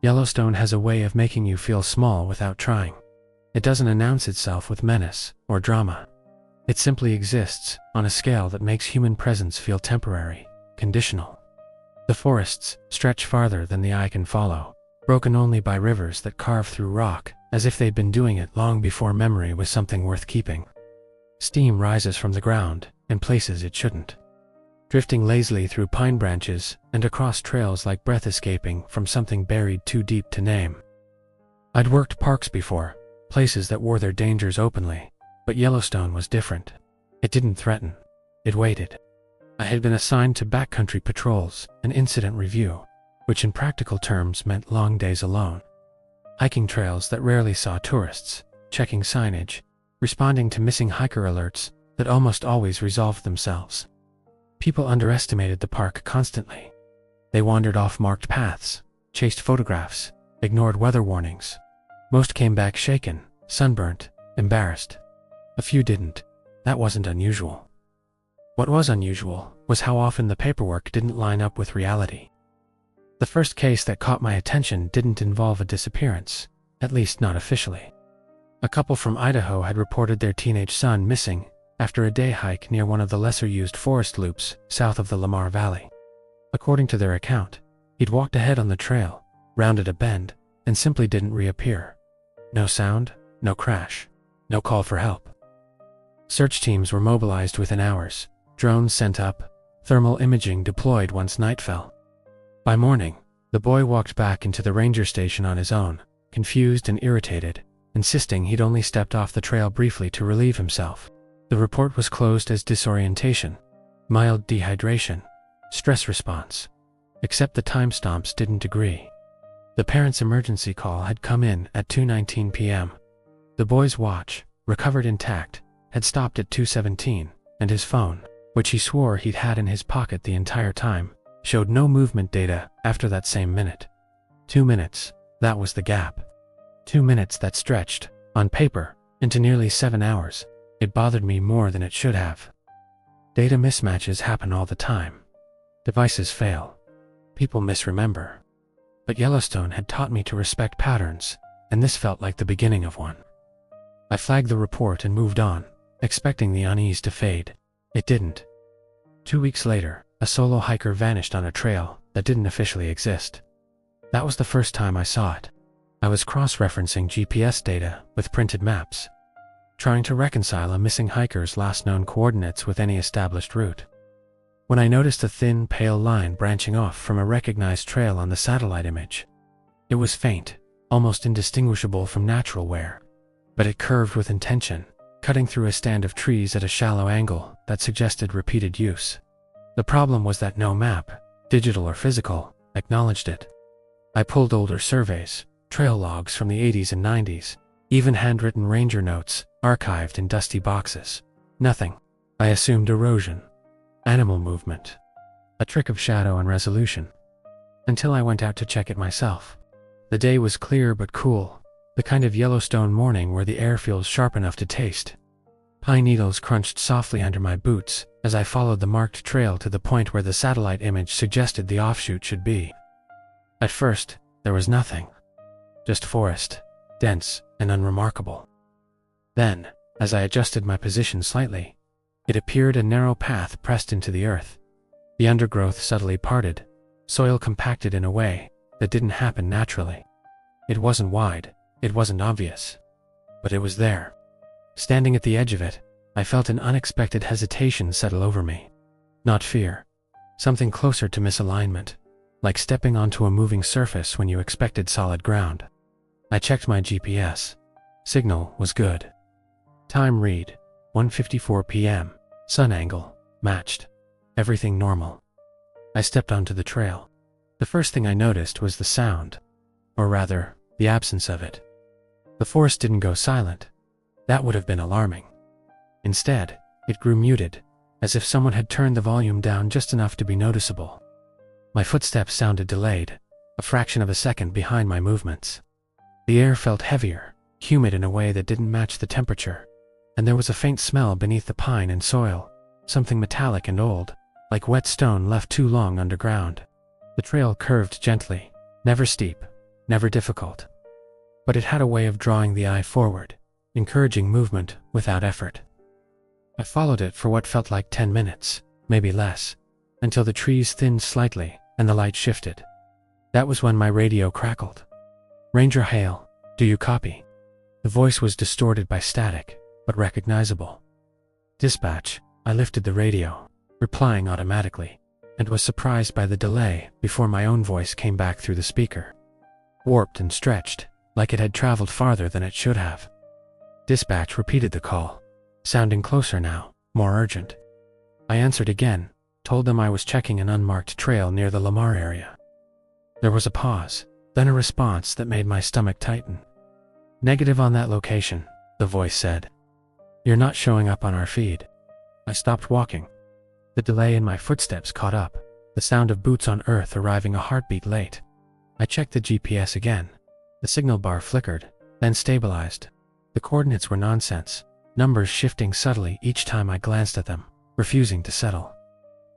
Yellowstone has a way of making you feel small without trying. It doesn't announce itself with menace or drama. It simply exists on a scale that makes human presence feel temporary, conditional. The forests stretch farther than the eye can follow, broken only by rivers that carve through rock, as if they'd been doing it long before memory was something worth keeping. Steam rises from the ground in places it shouldn't, drifting lazily through pine branches and across trails like breath escaping from something buried too deep to name. I'd worked parks before, places that wore their dangers openly, but Yellowstone was different. It didn't threaten. It waited. I had been assigned to backcountry patrols and incident review, which in practical terms meant long days alone. Hiking trails that rarely saw tourists, checking signage, responding to missing hiker alerts that almost always resolved themselves. People underestimated the park constantly. They wandered off marked paths, chased photographs, ignored weather warnings. Most came back shaken, sunburnt, embarrassed. A few didn't. That wasn't unusual. What was unusual was how often the paperwork didn't line up with reality. The first case that caught my attention didn't involve a disappearance, at least not officially. A couple from Idaho had reported their teenage son missing after a day hike near one of the lesser-used forest loops south of the Lamar Valley. According to their account, he'd walked ahead on the trail, rounded a bend, and simply didn't reappear. No sound, no crash, no call for help. Search teams were mobilized within hours, drones sent up, thermal imaging deployed once night fell. By morning, the boy walked back into the ranger station on his own, confused and irritated, insisting he'd only stepped off the trail briefly to relieve himself. The report was closed as disorientation, mild dehydration, stress response, except the timestamps didn't agree. The parents' emergency call had come in at 2:19 p.m. The boy's watch, recovered intact, had stopped at 2:17, and his phone, which he swore he'd had in his pocket the entire time, showed no movement data after that same minute. 2 minutes, that was the gap. 2 minutes that stretched, on paper, into nearly 7 hours. It bothered me more than it should have. Data mismatches happen all the time. Devices fail. People misremember. But Yellowstone had taught me to respect patterns, and this felt like the beginning of one. I flagged the report and moved on, expecting the unease to fade. It didn't. 2 weeks later, a solo hiker vanished on a trail that didn't officially exist. That was the first time I saw it. I was cross-referencing GPS data with printed maps, trying to reconcile a missing hiker's last known coordinates with any established route. When I noticed a thin, pale line branching off from a recognized trail on the satellite image, it was faint, almost indistinguishable from natural wear, but it curved with intention, cutting through a stand of trees at a shallow angle that suggested repeated use. The problem was that no map, digital or physical, acknowledged it. I pulled older surveys, trail logs from the 80s and 90s, even handwritten ranger notes archived in dusty boxes. Nothing. I assumed erosion, animal movement, a trick of shadow and resolution, until I went out to check it myself. The day was clear but cool, the kind of Yellowstone morning where the air feels sharp enough to taste. Pine needles crunched softly under my boots as I followed the marked trail to the point where the satellite image suggested the offshoot should be. At first, there was nothing. Just forest, dense and unremarkable. Then, as I adjusted my position slightly, it appeared a narrow path pressed into the earth. The undergrowth subtly parted, soil compacted in a way that didn't happen naturally. It wasn't wide, it wasn't obvious, but it was there. Standing at the edge of it, I felt an unexpected hesitation settle over me. Not fear, something closer to misalignment, like stepping onto a moving surface when you expected solid ground. I checked my GPS. Signal was good. Time read, 1:54 p.m. Sun angle, matched. Everything normal. I stepped onto the trail. The first thing I noticed was the sound, or rather, the absence of it. The forest didn't go silent. That would have been alarming. Instead, it grew muted, as if someone had turned the volume down just enough to be noticeable. My footsteps sounded delayed, a fraction of a second behind my movements. The air felt heavier, humid in a way that didn't match the temperature, and there was a faint smell beneath the pine and soil, something metallic and old, like wet stone left too long underground. The trail curved gently, never steep, never difficult. But it had a way of drawing the eye forward, encouraging movement without effort. I followed it for what felt like 10 minutes, maybe less, until the trees thinned slightly and the light shifted. That was when my radio crackled. "Ranger Hale, do you copy?" The voice was distorted by static, but recognizable. "Dispatch," I lifted the radio, replying automatically, and was surprised by the delay before my own voice came back through the speaker. Warped and stretched, like it had traveled farther than it should have. Dispatch repeated the call, sounding closer now, more urgent. I answered again, told them I was checking an unmarked trail near the Lamar area. There was a pause, then a response that made my stomach tighten. "Negative on that location," the voice said. "You're not showing up on our feed." I stopped walking. The delay in my footsteps caught up, the sound of boots on earth arriving a heartbeat late. I checked the GPS again. The signal bar flickered, then stabilized. The coordinates were nonsense, numbers shifting subtly each time I glanced at them, refusing to settle.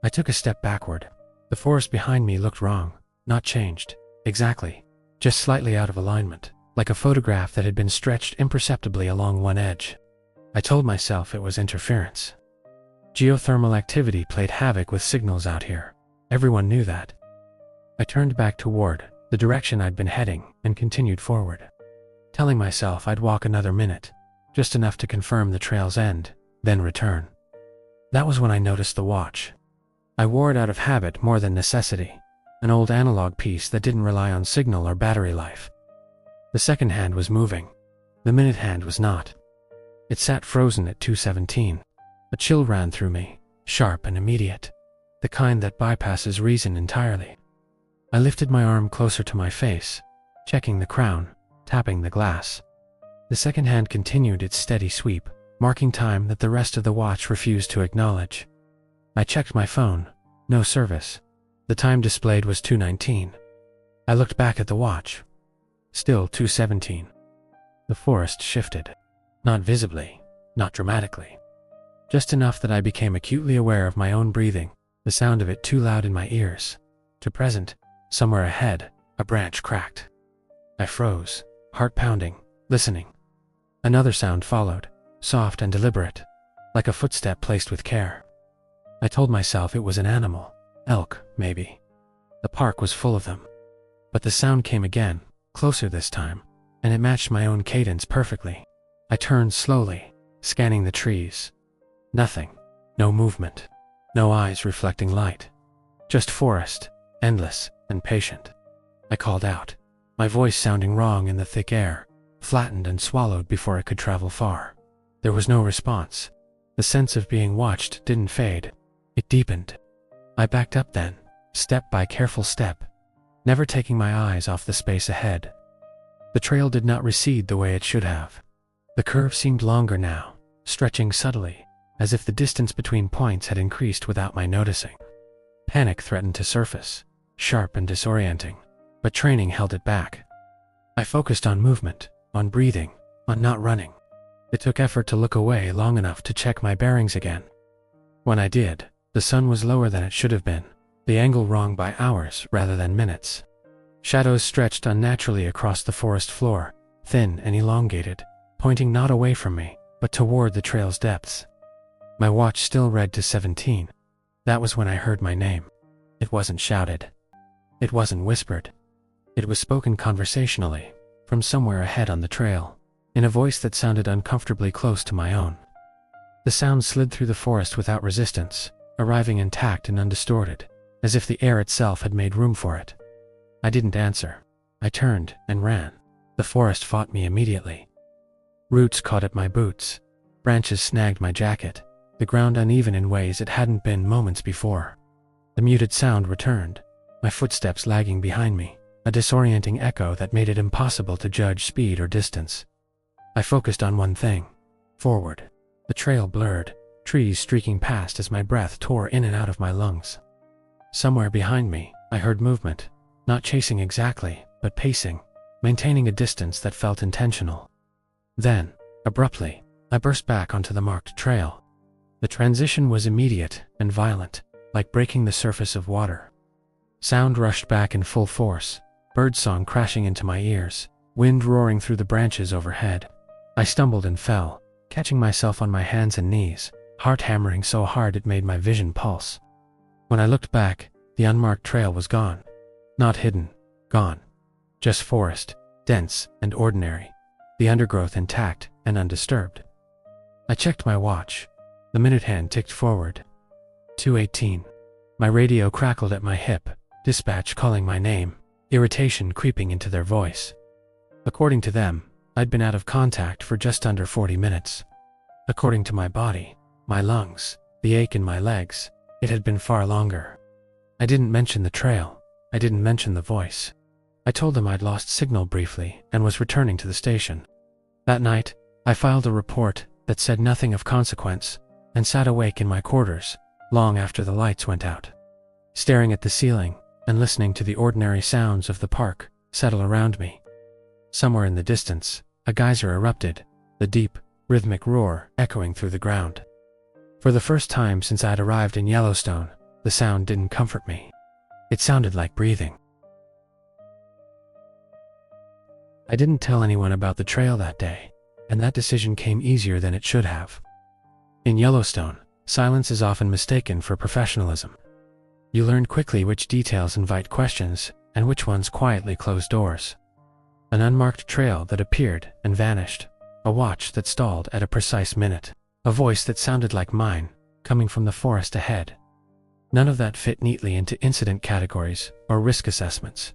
I took a step backward. The forest behind me looked wrong, not changed, exactly, just slightly out of alignment, like a photograph that had been stretched imperceptibly along one edge. I told myself it was interference. Geothermal activity played havoc with signals out here. Everyone knew that. I turned back toward the direction I'd been heading and continued forward, telling myself I'd walk another minute, just enough to confirm the trail's end, then return. That was when I noticed the watch. I wore it out of habit more than necessity, an old analog piece that didn't rely on signal or battery life. The second hand was moving. The minute hand was not. It sat frozen at 2:17. A chill ran through me, sharp and immediate, the kind that bypasses reason entirely. I lifted my arm closer to my face, checking the crown, tapping the glass. The second hand continued its steady sweep, marking time that the rest of the watch refused to acknowledge. I checked my phone. No service. The time displayed was 2:19. I looked back at the watch. Still 2:17. The forest shifted. Not visibly, not dramatically. Just enough that I became acutely aware of my own breathing, the sound of it too loud in my ears. To present, somewhere ahead, a branch cracked. I froze, heart pounding, listening. Another sound followed, soft and deliberate, like a footstep placed with care. I told myself it was an animal, elk, maybe. The park was full of them. But the sound came again, closer this time, and it matched my own cadence perfectly. I turned slowly, scanning the trees. Nothing, no movement, no eyes reflecting light. Just forest, endless and patient. I called out, my voice sounding wrong in the thick air, flattened and swallowed before it could travel far. There was no response. The sense of being watched didn't fade. It deepened. I backed up then, step by careful step, never taking my eyes off the space ahead. The trail did not recede the way it should have. The curve seemed longer now, stretching subtly, as if the distance between points had increased without my noticing. Panic threatened to surface, sharp and disorienting, but training held it back. I focused on movement, on breathing, on not running. It took effort to look away long enough to check my bearings again. When I did, the sun was lower than it should have been, the angle wrong by hours rather than minutes. Shadows stretched unnaturally across the forest floor, thin and elongated, pointing not away from me, but toward the trail's depths. My watch still read to 17. That was when I heard my name. It wasn't shouted. It wasn't whispered. It was spoken conversationally, from somewhere ahead on the trail, in a voice that sounded uncomfortably close to my own. The sound slid through the forest without resistance, arriving intact and undistorted, as if the air itself had made room for it. I didn't answer. I turned and ran. The forest fought me immediately. Roots caught at my boots. Branches snagged my jacket, the ground uneven in ways it hadn't been moments before. The muted sound returned, my footsteps lagging behind me, a disorienting echo that made it impossible to judge speed or distance. I focused on one thing: forward. The trail blurred, trees streaking past as my breath tore in and out of my lungs. Somewhere behind me, I heard movement, not chasing exactly, but pacing, maintaining a distance that felt intentional. Then, abruptly, I burst back onto the marked trail. The transition was immediate and violent, like breaking the surface of water. Sound rushed back in full force, birdsong crashing into my ears, wind roaring through the branches overhead. I stumbled and fell, catching myself on my hands and knees, heart hammering so hard it made my vision pulse. When I looked back, the unmarked trail was gone. Not hidden, gone. Just forest, dense and ordinary, the undergrowth intact and undisturbed. I checked my watch. The minute hand ticked forward. 2:18. My radio crackled at my hip, dispatch calling my name, irritation creeping into their voice. According to them, I'd been out of contact for just under 40 minutes. According to my body, my lungs, the ache in my legs, it had been far longer. I didn't mention the trail. I didn't mention the voice. I told them I'd lost signal briefly and was returning to the station. That night, I filed a report that said nothing of consequence and sat awake in my quarters long after the lights went out, staring at the ceiling and listening to the ordinary sounds of the park settle around me. Somewhere in the distance, a geyser erupted, the deep, rhythmic roar echoing through the ground. For the first time since I'd arrived in Yellowstone, the sound didn't comfort me. It sounded like breathing. I didn't tell anyone about the trail that day, and that decision came easier than it should have. In Yellowstone, silence is often mistaken for professionalism. You learn quickly which details invite questions and which ones quietly close doors. An unmarked trail that appeared and vanished, a watch that stalled at a precise minute, a voice that sounded like mine, coming from the forest ahead. None of that fit neatly into incident categories or risk assessments.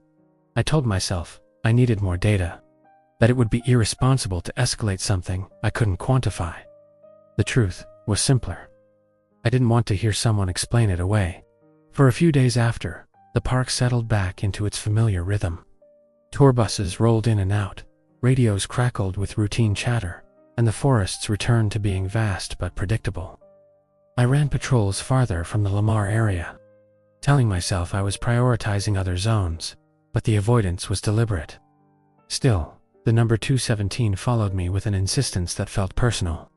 I told myself I needed more data, that it would be irresponsible to escalate something I couldn't quantify. The truth was simpler. I didn't want to hear someone explain it away. For a few days after, the park settled back into its familiar rhythm. Tour buses rolled in and out, radios crackled with routine chatter, and the forests returned to being vast but predictable. I ran patrols farther from the Lamar area, telling myself I was prioritizing other zones, but the avoidance was deliberate. Still, the number 217 followed me with an insistence that felt personal.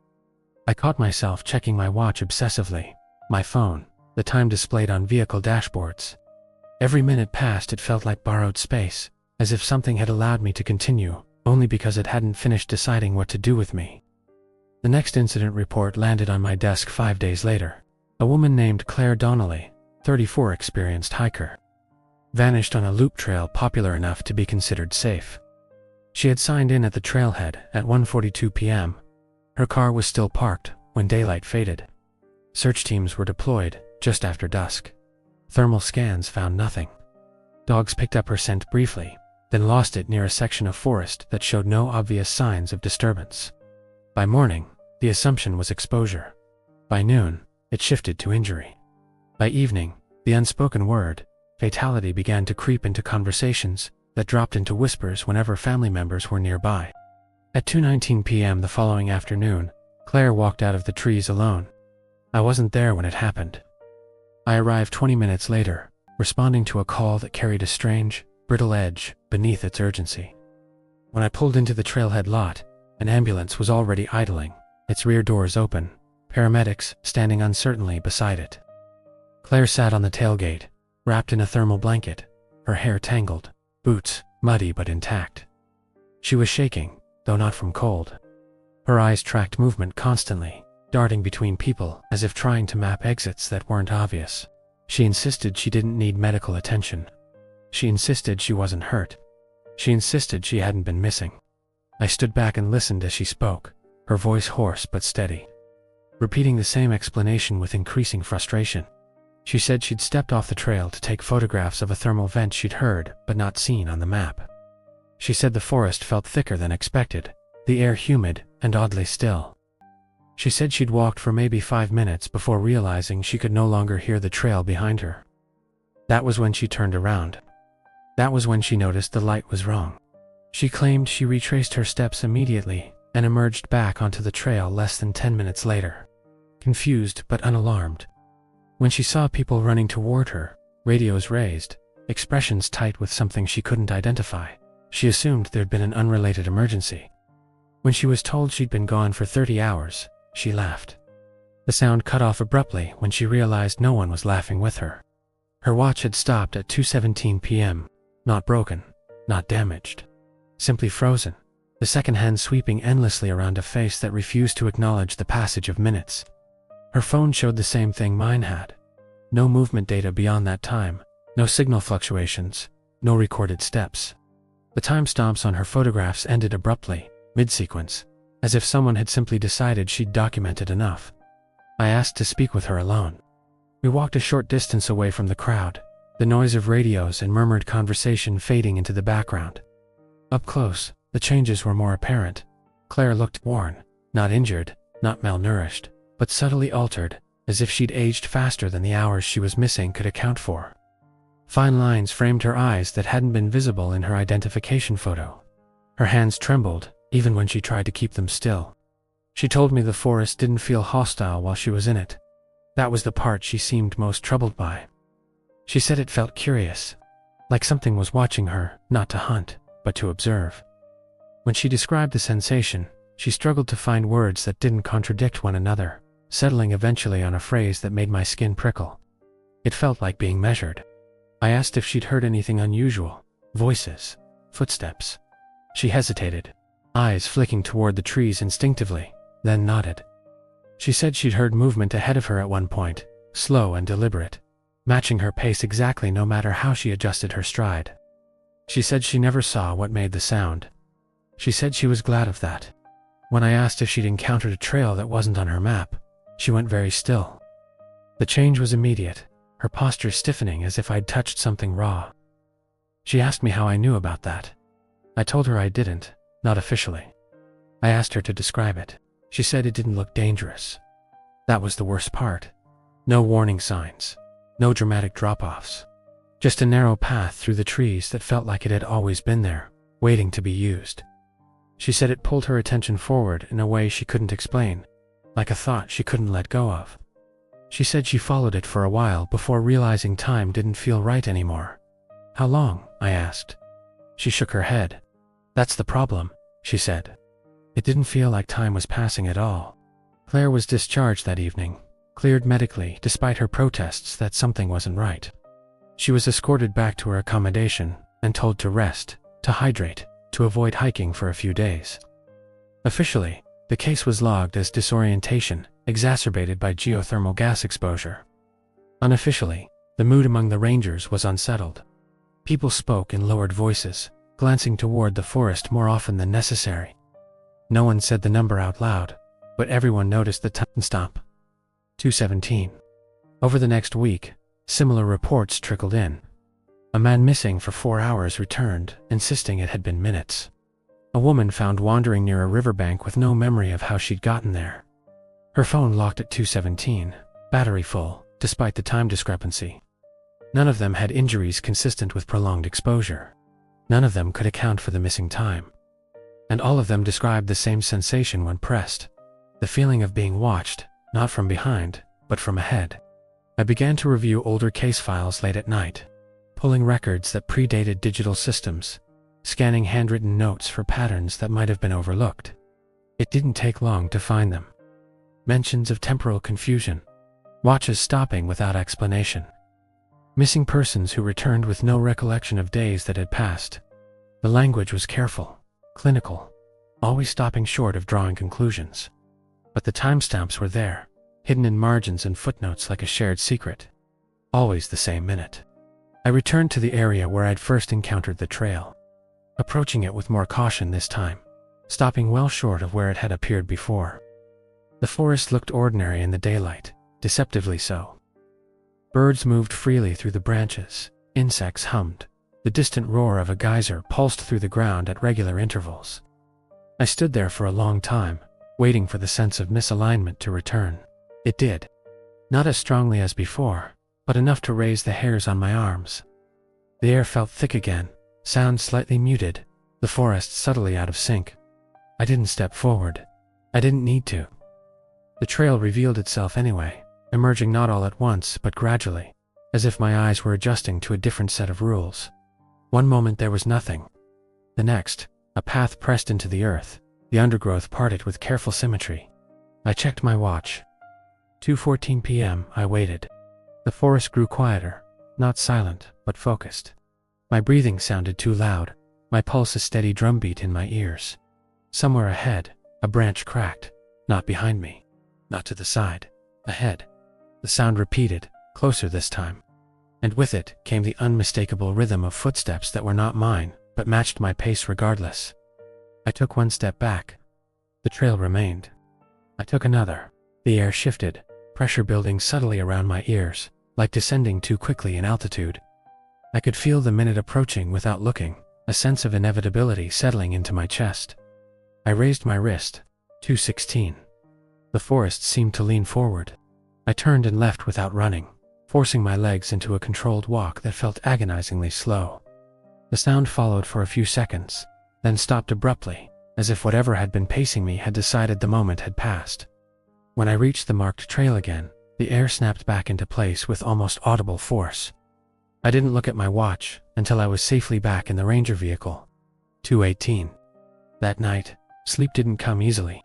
I caught myself checking my watch obsessively, my phone, the time displayed on vehicle dashboards. Every minute passed it felt like borrowed space, as if something had allowed me to continue, only because it hadn't finished deciding what to do with me. The next incident report landed on my desk 5 days later. A woman named Claire Donnelly, 34, experienced hiker, vanished on a loop trail popular enough to be considered safe. She had signed in at the trailhead at 1:42 p.m. Her car was still parked when daylight faded. Search teams were deployed just after dusk. Thermal scans found nothing. Dogs picked up her scent briefly, then lost it near a section of forest that showed no obvious signs of disturbance. By morning, the assumption was exposure. By noon, it shifted to injury. By evening, the unspoken word, fatality, began to creep into conversations that dropped into whispers whenever family members were nearby. At 2:19 p.m. the following afternoon, Claire walked out of the trees alone. I wasn't there when it happened. I arrived 20 minutes later, responding to a call that carried a strange, brittle edge beneath its urgency. When I pulled into the trailhead lot, an ambulance was already idling, its rear doors open, paramedics standing uncertainly beside it. Claire sat on the tailgate, wrapped in a thermal blanket, her hair tangled, boots muddy but intact. She was shaking, though not from cold. Her eyes tracked movement constantly, darting between people as if trying to map exits that weren't obvious. She insisted she didn't need medical attention. She insisted she wasn't hurt. She insisted she hadn't been missing. I stood back and listened as she spoke, her voice hoarse but steady, repeating the same explanation with increasing frustration. She said she'd stepped off the trail to take photographs of a thermal vent she'd heard but not seen on the map. She said the forest felt thicker than expected, the air humid and oddly still. She said she'd walked for maybe 5 minutes before realizing she could no longer hear the trail behind her. That was when she turned around. That was when she noticed the light was wrong. She claimed she retraced her steps immediately and emerged back onto the trail less than 10 minutes later, confused but unalarmed. When she saw people running toward her, radios raised, expressions tight with something she couldn't identify, she assumed there'd been an unrelated emergency. When she was told she'd been gone for 30 hours, she laughed. The sound cut off abruptly when she realized no one was laughing with her. Her watch had stopped at 2:17 p.m., not broken, not damaged. Simply frozen, the second hand sweeping endlessly around a face that refused to acknowledge the passage of minutes. Her phone showed the same thing mine had. No movement data beyond that time, no signal fluctuations, no recorded steps. The timestamps on her photographs ended abruptly, mid-sequence, as if someone had simply decided she'd documented enough. I asked to speak with her alone. We walked a short distance away from the crowd, the noise of radios and murmured conversation fading into the background. Up close, the changes were more apparent. Claire looked worn, not injured, not malnourished, but subtly altered, as if she'd aged faster than the hours she was missing could account for. Fine lines framed her eyes that hadn't been visible in her identification photo. Her hands trembled, even when she tried to keep them still. She told me the forest didn't feel hostile while she was in it. That was the part she seemed most troubled by. She said it felt curious, like something was watching her, not to hunt, but to observe. When she described the sensation, she struggled to find words that didn't contradict one another, settling eventually on a phrase that made my skin prickle. It felt like being measured. I asked if she'd heard anything unusual, voices, footsteps. She hesitated, eyes flicking toward the trees instinctively, then nodded. She said she'd heard movement ahead of her at one point, slow and deliberate, matching her pace exactly no matter how she adjusted her stride. She said she never saw what made the sound. She said she was glad of that. When I asked if she'd encountered a trail that wasn't on her map, she went very still. The change was immediate, her posture stiffening as if I'd touched something raw. She asked me how I knew about that. I told her I didn't, not officially. I asked her to describe it. She said it didn't look dangerous. That was the worst part. No warning signs, no dramatic drop-offs. Just a narrow path through the trees that felt like it had always been there, waiting to be used. She said it pulled her attention forward in a way she couldn't explain, like a thought she couldn't let go of. She said she followed it for a while before realizing time didn't feel right anymore. How long? I asked. She shook her head. That's the problem, she said. It didn't feel like time was passing at all. Claire was discharged that evening, cleared medically despite her protests that something wasn't right. She was escorted back to her accommodation and told to rest, to hydrate, to avoid hiking for a few days. Officially, the case was logged as disorientation, exacerbated by geothermal gas exposure. Unofficially, the mood among the rangers was unsettled. People spoke in lowered voices, glancing toward the forest more often than necessary. No one said the number out loud, but everyone noticed the timestamp. 2:17. Over the next week, similar reports trickled in. A man missing for 4 hours returned, insisting it had been minutes. A woman found wandering near a riverbank with no memory of how she'd gotten there. Her phone locked at 2:17, battery full, despite the time discrepancy. None of them had injuries consistent with prolonged exposure. None of them could account for the missing time. And all of them described the same sensation when pressed. The feeling of being watched, not from behind, but from ahead. I began to review older case files late at night, pulling records that predated digital systems, scanning handwritten notes for patterns that might have been overlooked. It didn't take long to find them. Mentions of temporal confusion, watches stopping without explanation, missing persons who returned with no recollection of days that had passed. The language was careful, clinical, always stopping short of drawing conclusions. But the timestamps were there, hidden in margins and footnotes like a shared secret. Always the same minute. I returned to the area where I'd first encountered the trail, approaching it with more caution this time, stopping well short of where it had appeared before. The forest looked ordinary in the daylight, deceptively so. Birds moved freely through the branches, insects hummed, the distant roar of a geyser pulsed through the ground at regular intervals. I stood there for a long time, waiting for the sense of misalignment to return. It did. Not as strongly as before, but enough to raise the hairs on my arms. The air felt thick again, sound slightly muted, the forest subtly out of sync. I didn't step forward. I didn't need to. The trail revealed itself anyway, emerging not all at once but gradually, as if my eyes were adjusting to a different set of rules. One moment there was nothing. The next, a path pressed into the earth, the undergrowth parted with careful symmetry. I checked my watch. 2:14 p.m. I waited. The forest grew quieter, not silent, but focused. My breathing sounded too loud, my pulse a steady drumbeat in my ears. Somewhere ahead, a branch cracked, not behind me, not to the side, ahead. The sound repeated, closer this time. And with it came the unmistakable rhythm of footsteps that were not mine, but matched my pace regardless. I took one step back. The trail remained. I took another. The air shifted, pressure building subtly around my ears, like descending too quickly in altitude. I could feel the minute approaching without looking, a sense of inevitability settling into my chest. I raised my wrist. 2:16. The forest seemed to lean forward. I turned and left without running, forcing my legs into a controlled walk that felt agonizingly slow. The sound followed for a few seconds, then stopped abruptly, as if whatever had been pacing me had decided the moment had passed. When I reached the marked trail again, the air snapped back into place with almost audible force. I didn't look at my watch until I was safely back in the ranger vehicle. 2:18. That night, sleep didn't come easily.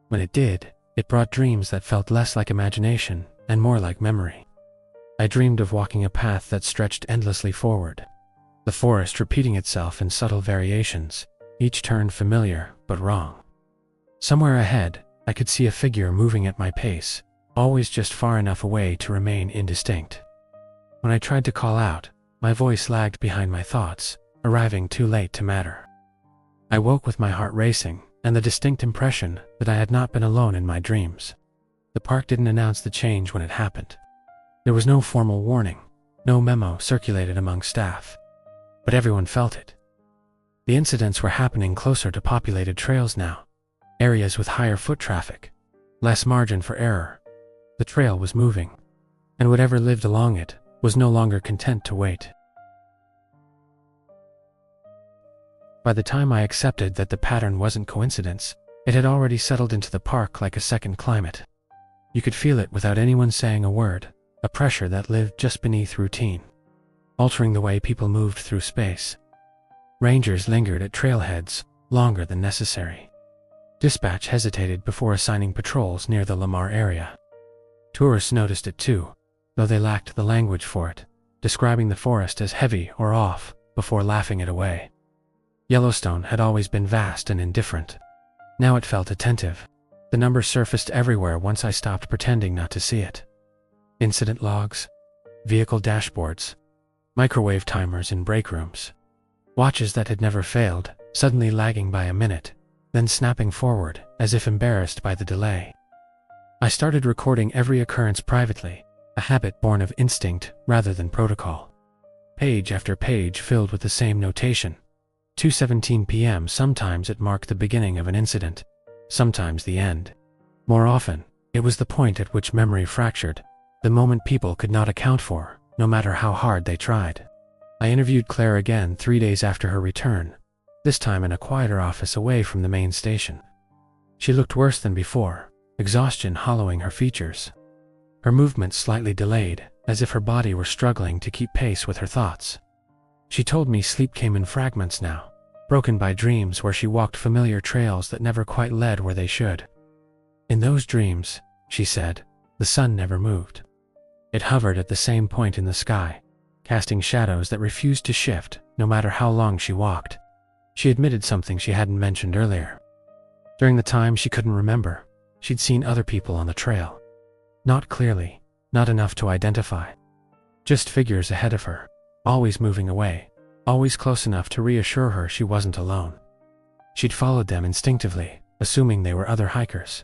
When it did, it brought dreams that felt less like imagination and more like memory. I dreamed of walking a path that stretched endlessly forward, the forest repeating itself in subtle variations, each turn familiar but wrong. Somewhere ahead, I could see a figure moving at my pace, always just far enough away to remain indistinct. When I tried to call out, my voice lagged behind my thoughts, arriving too late to matter. I woke with my heart racing and the distinct impression that I had not been alone in my dreams. The park didn't announce the change when it happened. There was no formal warning, no memo circulated among staff, but everyone felt it. The incidents were happening closer to populated trails now, areas with higher foot traffic, less margin for error. The trail was moving, and whatever lived along it was no longer content to wait. By the time I accepted that the pattern wasn't coincidence, it had already settled into the park like a second climate. You could feel it without anyone saying a word, a pressure that lived just beneath routine, altering the way people moved through space. Rangers lingered at trailheads longer than necessary. Dispatch hesitated before assigning patrols near the Lamar area. Tourists noticed it too, though they lacked the language for it, describing the forest as heavy or off before laughing it away. Yellowstone had always been vast and indifferent. Now it felt attentive. The numbers surfaced everywhere once I stopped pretending not to see it. Incident logs, vehicle dashboards, microwave timers in break rooms, watches that had never failed, suddenly lagging by a minute, then snapping forward as if embarrassed by the delay. I started recording every occurrence privately, a habit born of instinct rather than protocol. Page after page filled with the same notation. 2:17 p.m. Sometimes it marked the beginning of an incident, sometimes the end. More often, it was the point at which memory fractured, the moment people could not account for, no matter how hard they tried. I interviewed Claire again 3 days after her return, this time in a quieter office away from the main station. She looked worse than before, exhaustion hollowing her features. Her movements slightly delayed, as if her body were struggling to keep pace with her thoughts. She told me sleep came in fragments now, broken by dreams where she walked familiar trails that never quite led where they should. In those dreams, she said, the sun never moved. It hovered at the same point in the sky, casting shadows that refused to shift no matter how long she walked. She admitted something she hadn't mentioned earlier. During the time she couldn't remember, she'd seen other people on the trail. Not clearly, not enough to identify. Just figures ahead of her, always moving away, always close enough to reassure her she wasn't alone. She'd followed them instinctively, assuming they were other hikers.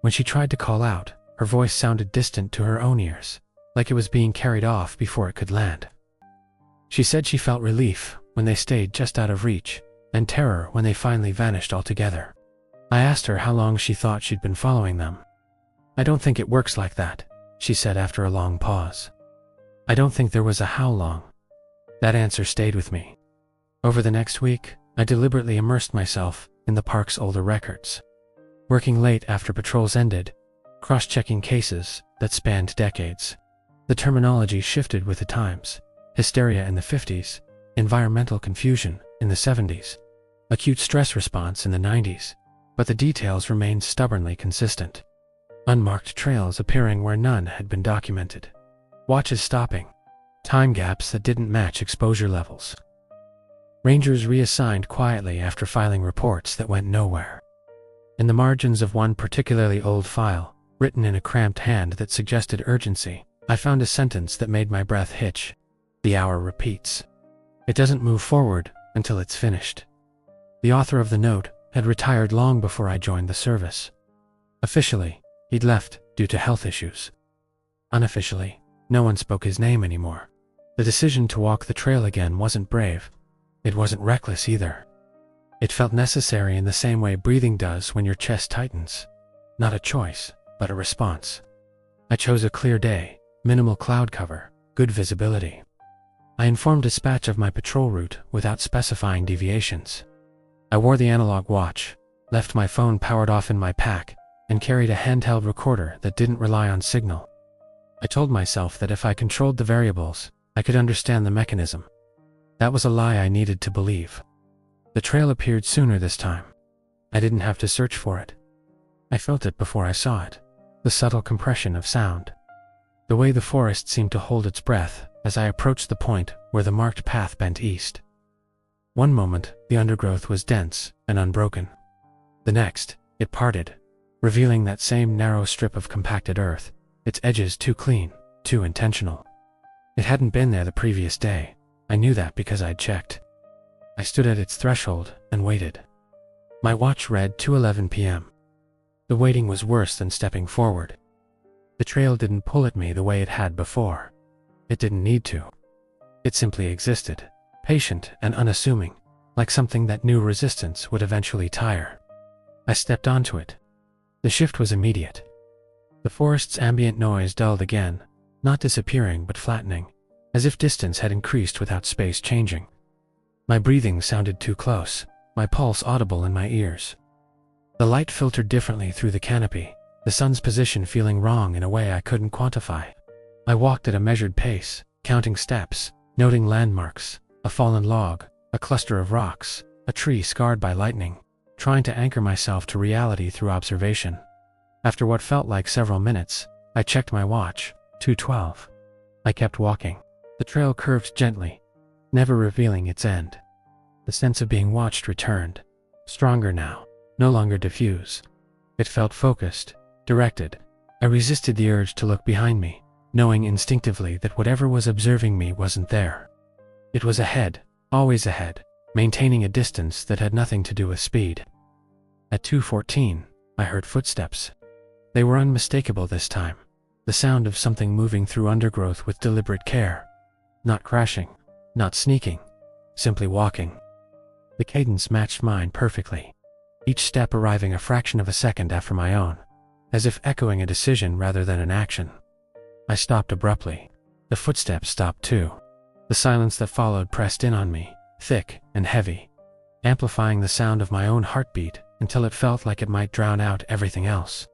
When she tried to call out, her voice sounded distant to her own ears, like it was being carried off before it could land. She said she felt relief when they stayed just out of reach, and terror when they finally vanished altogether. I asked her how long she thought she'd been following them. "I don't think it works like that," she said after a long pause. I don't think there was a how long. That answer stayed with me. Over the next week, I deliberately immersed myself in the park's older records. Working late after patrols ended, cross-checking cases that spanned decades. The terminology shifted with the times. Hysteria in the 50s, environmental confusion in the 70s, acute stress response in the 90s, but the details remained stubbornly consistent. Unmarked trails appearing where none had been documented. Watches stopping. Time gaps that didn't match exposure levels. Rangers reassigned quietly after filing reports that went nowhere. In the margins of one particularly old file, written in a cramped hand that suggested urgency, I found a sentence that made my breath hitch. The hour repeats. It doesn't move forward until it's finished. The author of the note had retired long before I joined the service. Officially, he'd left due to health issues. Unofficially, no one spoke his name anymore. The decision to walk the trail again wasn't brave. It wasn't reckless either. It felt necessary in the same way breathing does when your chest tightens. Not a choice, but a response. I chose a clear day, minimal cloud cover, good visibility. I informed dispatch of my patrol route without specifying deviations. I wore the analog watch, left my phone powered off in my pack, and carried a handheld recorder that didn't rely on signal. I told myself that if I controlled the variables, I could understand the mechanism. That was a lie I needed to believe. The trail appeared sooner this time. I didn't have to search for it. I felt it before I saw it. The subtle compression of sound. The way the forest seemed to hold its breath as I approached the point where the marked path bent east. One moment, the undergrowth was dense and unbroken. The next, it parted, revealing that same narrow strip of compacted earth, its edges too clean, too intentional. It hadn't been there the previous day. I knew that because I'd checked. I stood at its threshold and waited. My watch read 2:11 p.m. The waiting was worse than stepping forward. The trail didn't pull at me the way it had before. It didn't need to. It simply existed, patient and unassuming, like something that knew resistance would eventually tire. I stepped onto it. The shift was immediate. The forest's ambient noise dulled again, not disappearing but flattening, as if distance had increased without space changing. My breathing sounded too close, my pulse audible in my ears. The light filtered differently through the canopy, the sun's position feeling wrong in a way I couldn't quantify. I walked at a measured pace, counting steps, noting landmarks, a fallen log, a cluster of rocks, a tree scarred by lightning, trying to anchor myself to reality through observation. After what felt like several minutes, I checked my watch, 2:12. I kept walking. The trail curved gently, never revealing its end. The sense of being watched returned, stronger now, no longer diffuse. It felt focused, directed. I resisted the urge to look behind me, knowing instinctively that whatever was observing me wasn't there. It was ahead, always ahead, maintaining a distance that had nothing to do with speed. At 2:14, I heard footsteps. They were unmistakable this time, the sound of something moving through undergrowth with deliberate care. Not crashing, not sneaking, simply walking. The cadence matched mine perfectly, each step arriving a fraction of a second after my own, as if echoing a decision rather than an action. I stopped abruptly. The footsteps stopped too. The silence that followed pressed in on me, thick and heavy, amplifying the sound of my own heartbeat until it felt like it might drown out everything else.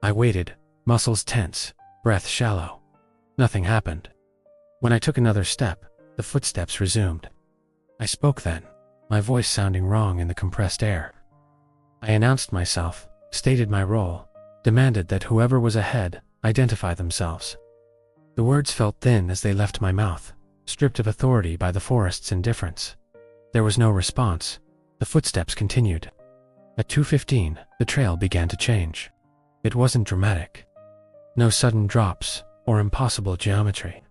I waited, muscles tense, breath shallow. Nothing happened. When I took another step, the footsteps resumed. I spoke then, my voice sounding wrong in the compressed air. I announced myself, stated my role, demanded that whoever was ahead identify themselves. The words felt thin as they left my mouth, stripped of authority by the forest's indifference. There was no response. The footsteps continued. At 2:15, the trail began to change. It wasn't dramatic. No sudden drops or impossible geometry.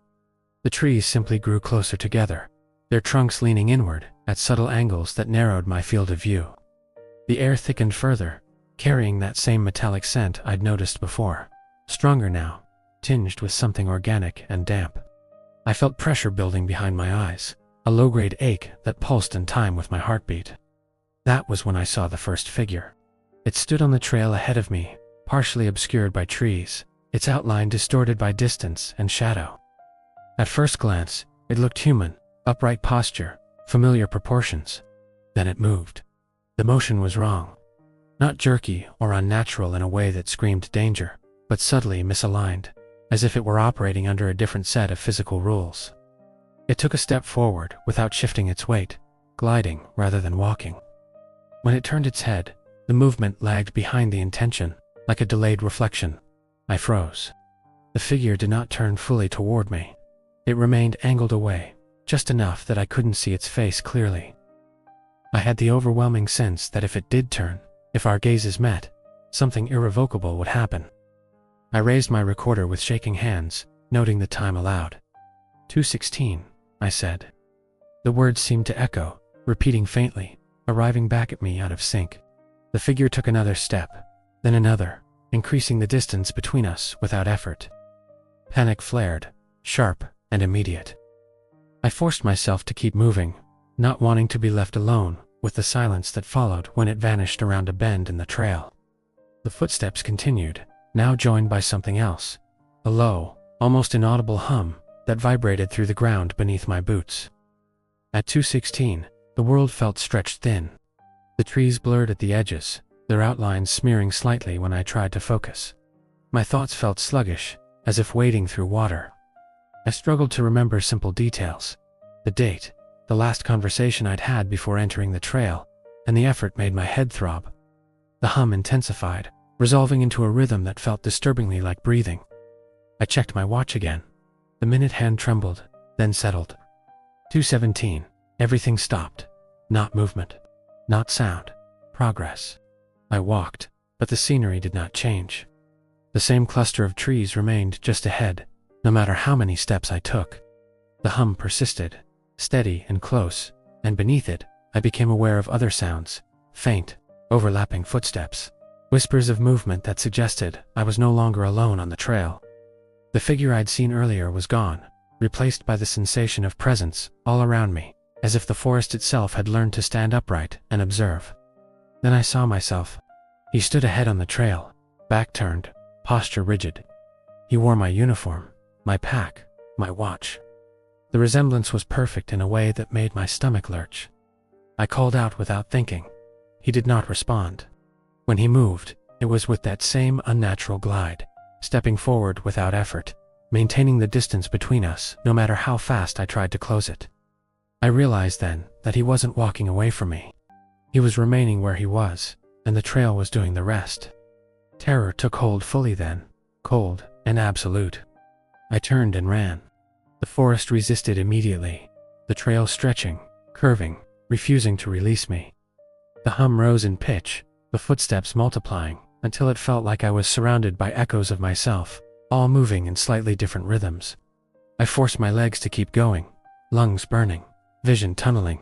The trees simply grew closer together, their trunks leaning inward at subtle angles that narrowed my field of view. The air thickened further, carrying that same metallic scent I'd noticed before, stronger now, tinged with something organic and damp. I felt pressure building behind my eyes, a low-grade ache that pulsed in time with my heartbeat. That was when I saw the first figure. It stood on the trail ahead of me, partially obscured by trees, its outline distorted by distance and shadow. At first glance, it looked human, upright posture, familiar proportions. Then it moved. The motion was wrong. Not jerky or unnatural in a way that screamed danger, but subtly misaligned, as if it were operating under a different set of physical rules. It took a step forward without shifting its weight, gliding rather than walking. When it turned its head, the movement lagged behind the intention, like a delayed reflection. I froze. The figure did not turn fully toward me. It remained angled away, just enough that I couldn't see its face clearly, I had the overwhelming sense that if it did turn, if our gazes met, something irrevocable would happen. I raised my recorder with shaking hands, noting the time aloud. 2:16, I said. The words seemed to echo, repeating faintly, arriving back at me out of sync. The figure took another step, then another, increasing the distance between us without effort. Panic flared, sharp and immediate. I forced myself to keep moving, not wanting to be left alone with the silence that followed when it vanished around a bend in the trail. The footsteps continued, now joined by something else, a low, almost inaudible hum that vibrated through the ground beneath my boots. At 2:16, the world felt stretched thin. The trees blurred at the edges, their outlines smearing slightly when I tried to focus. My thoughts felt sluggish, as if wading through water. I struggled to remember simple details. The date, the last conversation I'd had before entering the trail, and the effort made my head throb. The hum intensified, resolving into a rhythm that felt disturbingly like breathing. I checked my watch again. The minute hand trembled, then settled. 2:17, everything stopped. Not movement, not sound, progress. I walked, but the scenery did not change. The same cluster of trees remained just ahead, no matter how many steps I took. The hum persisted, steady and close, and beneath it, I became aware of other sounds, faint, overlapping footsteps, whispers of movement that suggested I was no longer alone on the trail. The figure I'd seen earlier was gone, replaced by the sensation of presence all around me, as if the forest itself had learned to stand upright and observe. Then I saw myself. He stood ahead on the trail, back turned, posture rigid. He wore my uniform, my pack, my watch. The resemblance was perfect in a way that made my stomach lurch. I called out without thinking. He did not respond. When he moved, it was with that same unnatural glide, stepping forward without effort, maintaining the distance between us no matter how fast I tried to close it. I realized then that he wasn't walking away from me. He was remaining where he was, and the trail was doing the rest. Terror took hold fully then, cold and absolute. I turned and ran. The forest resisted immediately, the trail stretching, curving, refusing to release me. The hum rose in pitch, the footsteps multiplying, until it felt like I was surrounded by echoes of myself, all moving in slightly different rhythms. I forced my legs to keep going, lungs burning, vision tunneling.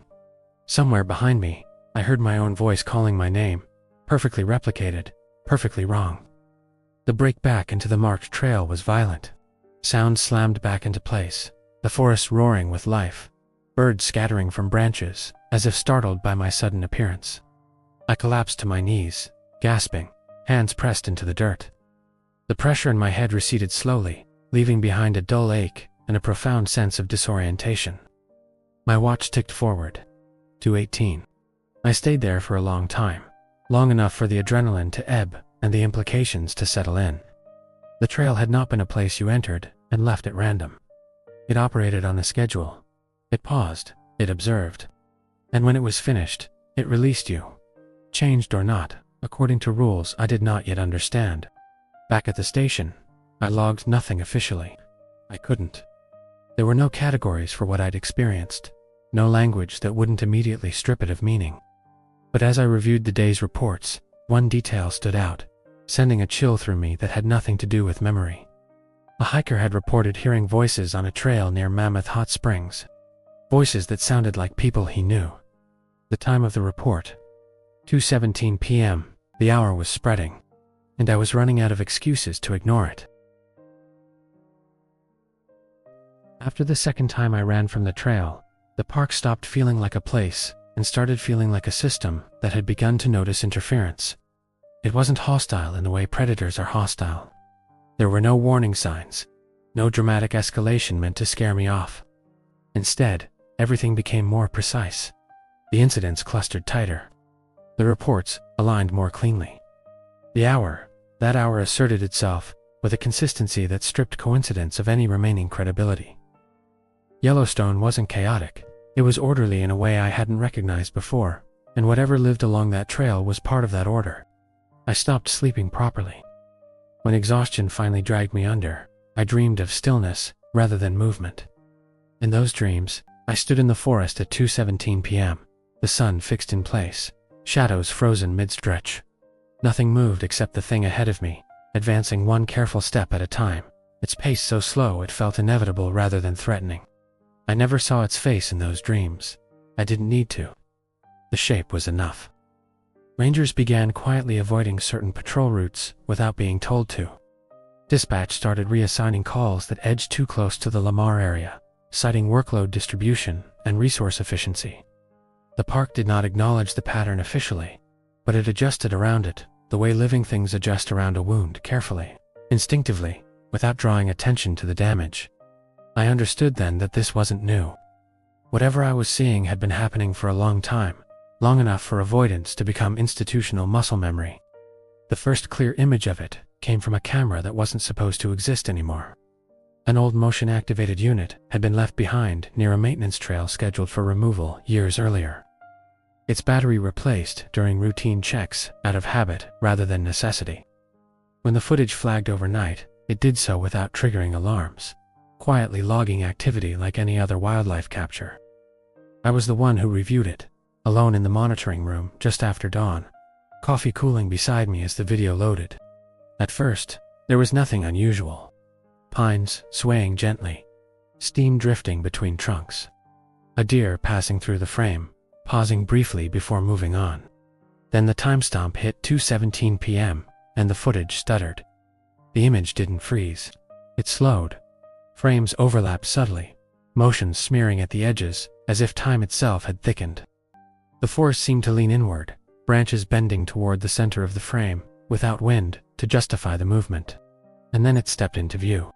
Somewhere behind me, I heard my own voice calling my name, perfectly replicated, perfectly wrong. The break back into the marked trail was violent. Sound slammed back into place, the forest roaring with life, birds scattering from branches, as if startled by my sudden appearance. I collapsed to my knees, gasping, hands pressed into the dirt. The pressure in my head receded slowly, leaving behind a dull ache and a profound sense of disorientation. My watch ticked forward. 2:18. I stayed there for a long time, long enough for the adrenaline to ebb and the implications to settle in. The trail had not been a place you entered and left at random. It operated on a schedule. It paused, it observed. And when it was finished, it released you. Changed or not, according to rules I did not yet understand. Back at the station, I logged nothing officially. I couldn't. There were no categories for what I'd experienced, no language that wouldn't immediately strip it of meaning. But as I reviewed the day's reports, one detail stood out, sending a chill through me that had nothing to do with memory. A hiker had reported hearing voices on a trail near Mammoth Hot Springs. Voices that sounded like people he knew. The time of the report, 2:17 p.m., the hour was spreading, and I was running out of excuses to ignore it. After the second time I ran from the trail, the park stopped feeling like a place and started feeling like a system that had begun to notice interference. It wasn't hostile in the way predators are hostile. There were no warning signs, no dramatic escalation meant to scare me off. Instead, everything became more precise. The incidents clustered tighter. The reports aligned more cleanly. That hour asserted itself with a consistency that stripped coincidence of any remaining credibility. Yellowstone wasn't chaotic. It was orderly in a way I hadn't recognized before, and whatever lived along that trail was part of that order. I stopped sleeping properly. When exhaustion finally dragged me under, I dreamed of stillness rather than movement. In those dreams, I stood in the forest at 2:17 p.m., the sun fixed in place, shadows frozen mid-stretch. Nothing moved except the thing ahead of me, advancing one careful step at a time, its pace so slow it felt inevitable rather than threatening. I never saw its face in those dreams. I didn't need to. The shape was enough. Rangers began quietly avoiding certain patrol routes without being told to. Dispatch started reassigning calls that edged too close to the Lamar area, citing workload distribution and resource efficiency. The park did not acknowledge the pattern officially, but it adjusted around it, the way living things adjust around a wound, carefully, instinctively, without drawing attention to the damage. I understood then that this wasn't new. Whatever I was seeing had been happening for a long time, long enough for avoidance to become institutional muscle memory. The first clear image of it came from a camera that wasn't supposed to exist anymore. An old motion-activated unit had been left behind near a maintenance trail scheduled for removal years earlier. Its battery replaced during routine checks out of habit rather than necessity. When the footage flagged overnight, it did so without triggering alarms, quietly logging activity like any other wildlife capture. I was the one who reviewed it, alone in the monitoring room just after dawn, coffee cooling beside me as the video loaded. At first, there was nothing unusual. Pines swaying gently, steam drifting between trunks. A deer passing through the frame, pausing briefly before moving on. Then the timestamp hit 2:17 p.m., and the footage stuttered. The image didn't freeze. It slowed. Frames overlapped subtly, motions smearing at the edges as if time itself had thickened. The forest seemed to lean inward, branches bending toward the center of the frame, without wind, to justify the movement. And then it stepped into view.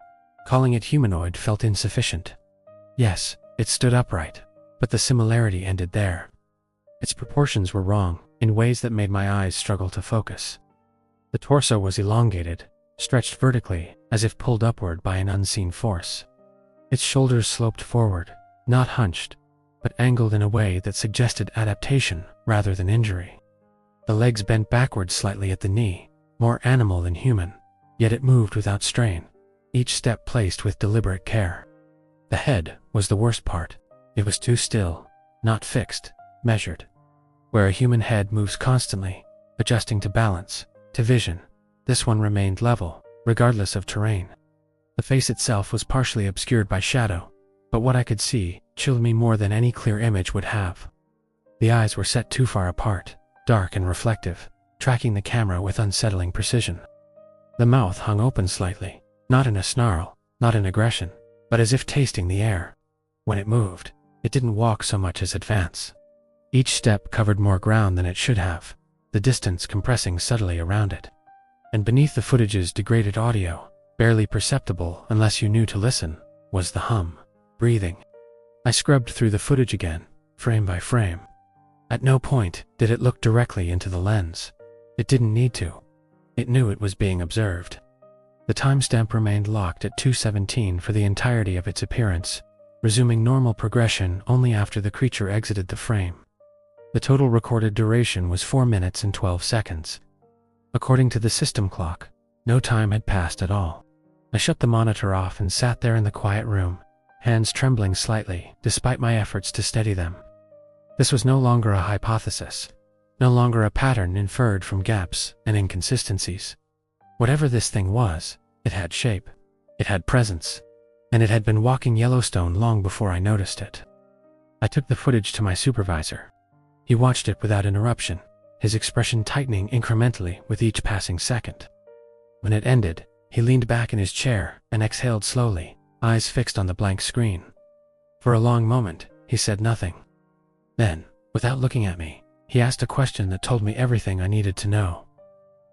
Calling it humanoid felt insufficient. Yes, it stood upright, but the similarity ended there. Its proportions were wrong, in ways that made my eyes struggle to focus. The torso was elongated, stretched vertically, as if pulled upward by an unseen force. Its shoulders sloped forward, not hunched, but angled in a way that suggested adaptation rather than injury. The legs bent backward slightly at the knee, more animal than human, yet it moved without strain, each step placed with deliberate care. The head was the worst part. It was too still, not fixed, measured. Where a human head moves constantly, adjusting to balance, to vision, this one remained level, regardless of terrain. The face itself was partially obscured by shadow, but what I could see chilled me more than any clear image would have. The eyes were set too far apart, dark and reflective, tracking the camera with unsettling precision. The mouth hung open slightly, not in a snarl, not in aggression, but as if tasting the air. When it moved, it didn't walk so much as advance. Each step covered more ground than it should have, the distance compressing subtly around it. And beneath the footage's degraded audio, barely perceptible unless you knew to listen, was the hum, breathing. I scrubbed through the footage again, frame by frame. At no point did it look directly into the lens. It didn't need to. It knew it was being observed. The timestamp remained locked at 2:17 for the entirety of its appearance, resuming normal progression only after the creature exited the frame. The total recorded duration was 4 minutes and 12 seconds. According to the system clock, no time had passed at all. I shut the monitor off and sat there in the quiet room, hands trembling slightly despite my efforts to steady them. This was no longer a hypothesis, no longer a pattern inferred from gaps and inconsistencies. Whatever this thing was, it had shape, it had presence, and it had been walking Yellowstone long before I noticed it. I took the footage to my supervisor. He watched it without interruption, his expression tightening incrementally with each passing second. When it ended, he leaned back in his chair and exhaled slowly, eyes fixed on the blank screen. For a long moment, he said nothing. Then, without looking at me, he asked a question that told me everything I needed to know.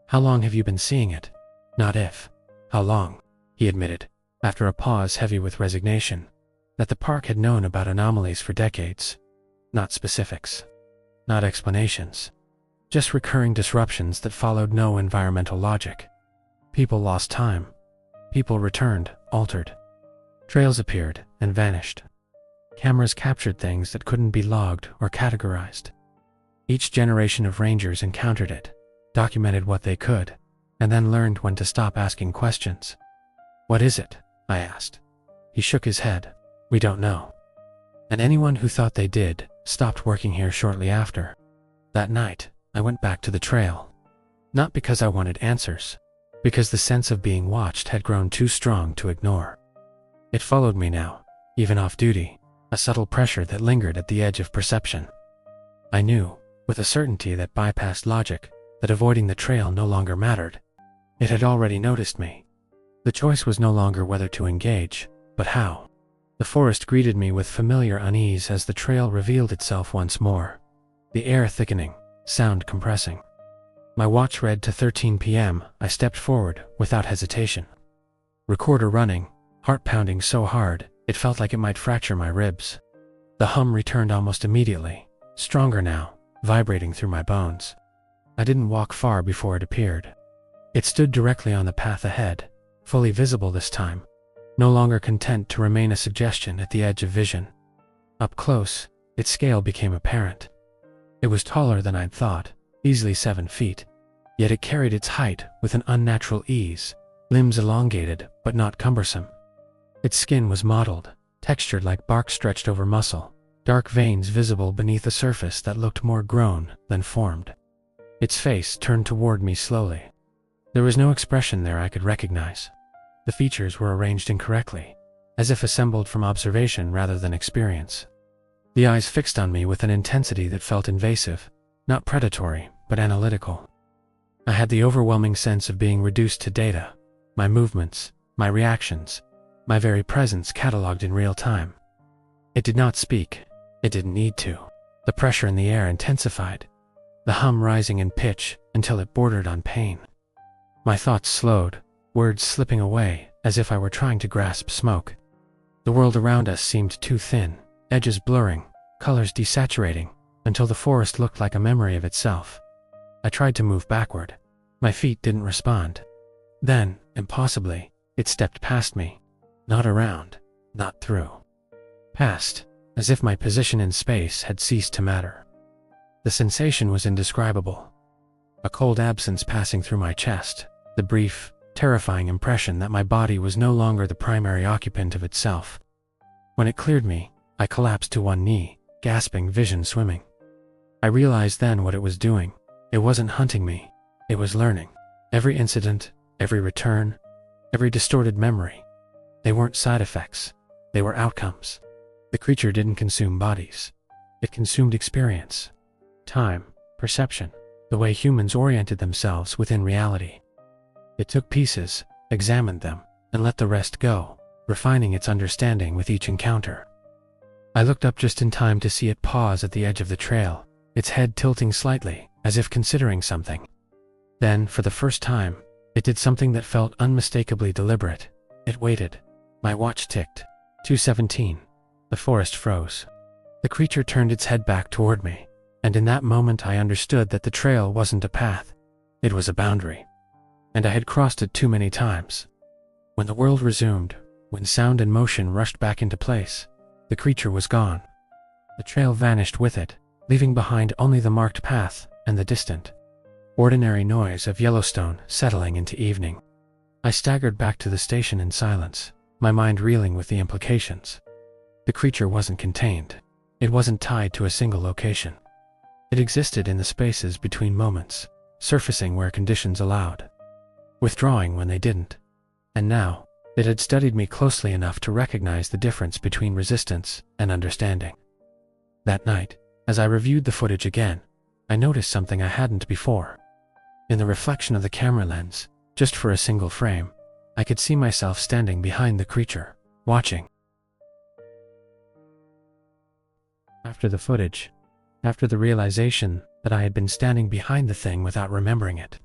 "How long have you been seeing it?" Not if. How long, he admitted, after a pause heavy with resignation, that the park had known about anomalies for decades. Not specifics. Not explanations. Just recurring disruptions that followed no environmental logic. People lost time. People returned, altered. Trails appeared and vanished. Cameras captured things that couldn't be logged or categorized. Each generation of rangers encountered it, documented what they could, and then learned when to stop asking questions. "What is it?" I asked. He shook his head. "We don't know." And anyone who thought they did stopped working here shortly after. That night, I went back to the trail. Not because I wanted answers, because the sense of being watched had grown too strong to ignore. It followed me now, even off duty, a subtle pressure that lingered at the edge of perception. I knew, with a certainty that bypassed logic, that avoiding the trail no longer mattered. It had already noticed me. The choice was no longer whether to engage, but how. The forest greeted me with familiar unease as the trail revealed itself once more. The air thickening, sound compressing. My watch read to 13 p.m. I stepped forward, without hesitation. Recorder running, heart pounding so hard, it felt like it might fracture my ribs. The hum returned almost immediately, stronger now, vibrating through my bones. I didn't walk far before it appeared. It stood directly on the path ahead, fully visible this time, no longer content to remain a suggestion at the edge of vision. Up close, its scale became apparent. It was taller than I'd thought, easily 7 feet, yet it carried its height with an unnatural ease, limbs elongated but not cumbersome. Its skin was mottled, textured like bark stretched over muscle, dark veins visible beneath a surface that looked more grown than formed. Its face turned toward me slowly. There was no expression there I could recognize. The features were arranged incorrectly, as if assembled from observation rather than experience. The eyes fixed on me with an intensity that felt invasive, not predatory, but analytical. I had the overwhelming sense of being reduced to data, my movements, my reactions, my very presence catalogued in real time. It did not speak. It didn't need to. The pressure in the air intensified, the hum rising in pitch until it bordered on pain. My thoughts slowed, words slipping away as if I were trying to grasp smoke. The world around us seemed too thin, edges blurring, colors desaturating, until the forest looked like a memory of itself. I tried to move backward. My feet didn't respond. Then, impossibly, it stepped past me. Not around, not through. Past, as if my position in space had ceased to matter. The sensation was indescribable. A cold absence passing through my chest, the brief, terrifying impression that my body was no longer the primary occupant of itself. When it cleared me, I collapsed to one knee, gasping, vision swimming. I realized then what it was doing. It wasn't hunting me. It was learning. Every incident, every return, every distorted memory. They weren't side effects. They were outcomes. The creature didn't consume bodies. It consumed experience, time, perception, the way humans oriented themselves within reality. It took pieces, examined them, and let the rest go, refining its understanding with each encounter. I looked up just in time to see it pause at the edge of the trail, its head tilting slightly, as if considering something. Then, for the first time, it did something that felt unmistakably deliberate. It waited. My watch ticked. 2:17. The forest froze. The creature turned its head back toward me, and in that moment I understood that the trail wasn't a path. It was a boundary. And I had crossed it too many times. When the world resumed, when sound and motion rushed back into place, the creature was gone. The trail vanished with it, leaving behind only the marked path and the distant, ordinary noise of Yellowstone settling into evening. I staggered back to the station in silence, my mind reeling with the implications. The creature wasn't contained. It wasn't tied to a single location. It existed in the spaces between moments, surfacing where conditions allowed, withdrawing when they didn't. And now, it had studied me closely enough to recognize the difference between resistance and understanding. That night, as I reviewed the footage again, I noticed something I hadn't before. In the reflection of the camera lens, just for a single frame, I could see myself standing behind the creature, watching. After the footage, after the realization that I had been standing behind the thing without remembering it,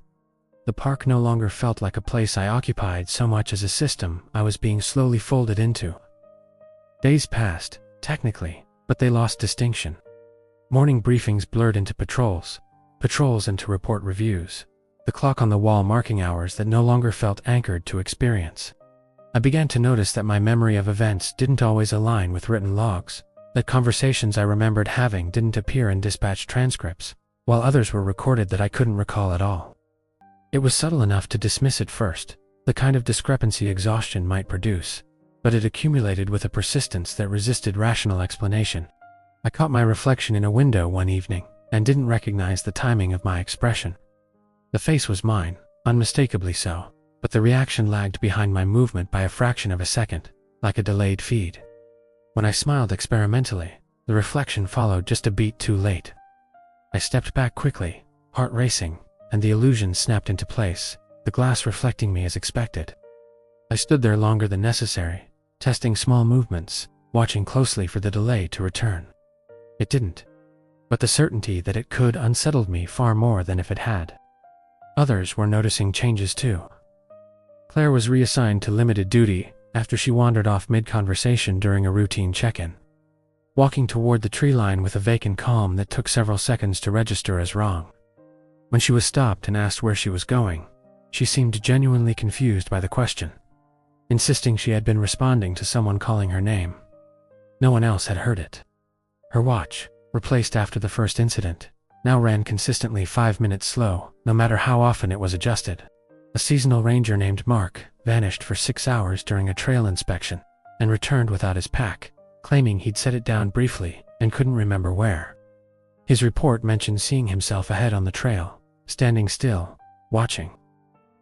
the park no longer felt like a place I occupied so much as a system I was being slowly folded into. Days passed, technically, but they lost distinction. Morning briefings blurred into patrols into report reviews, the clock on the wall marking hours that no longer felt anchored to experience. I began to notice that my memory of events didn't always align with written logs, that conversations I remembered having didn't appear in dispatch transcripts, while others were recorded that I couldn't recall at all. It was subtle enough to dismiss at first, the kind of discrepancy exhaustion might produce, but it accumulated with a persistence that resisted rational explanation. I caught my reflection in a window one evening and didn't recognize the timing of my expression. The face was mine, unmistakably so, but the reaction lagged behind my movement by a fraction of a second, like a delayed feed. When I smiled experimentally, the reflection followed just a beat too late. I stepped back quickly, heart racing, and the illusion snapped into place, the glass reflecting me as expected. I stood there longer than necessary, testing small movements, watching closely for the delay to return. It didn't, but the certainty that it could unsettled me far more than if it had. Others were noticing changes too. Claire was reassigned to limited duty after she wandered off mid-conversation during a routine check-in, walking toward the tree line with a vacant calm that took several seconds to register as wrong. When she was stopped and asked where she was going, she seemed genuinely confused by the question, insisting she had been responding to someone calling her name. No one else had heard it. Her watch, replaced after the first incident, now ran consistently 5 minutes slow, no matter how often it was adjusted. A seasonal ranger named Mark vanished for 6 hours during a trail inspection and returned without his pack, claiming he'd set it down briefly and couldn't remember where. His report mentioned seeing himself ahead on the trail, standing still, watching.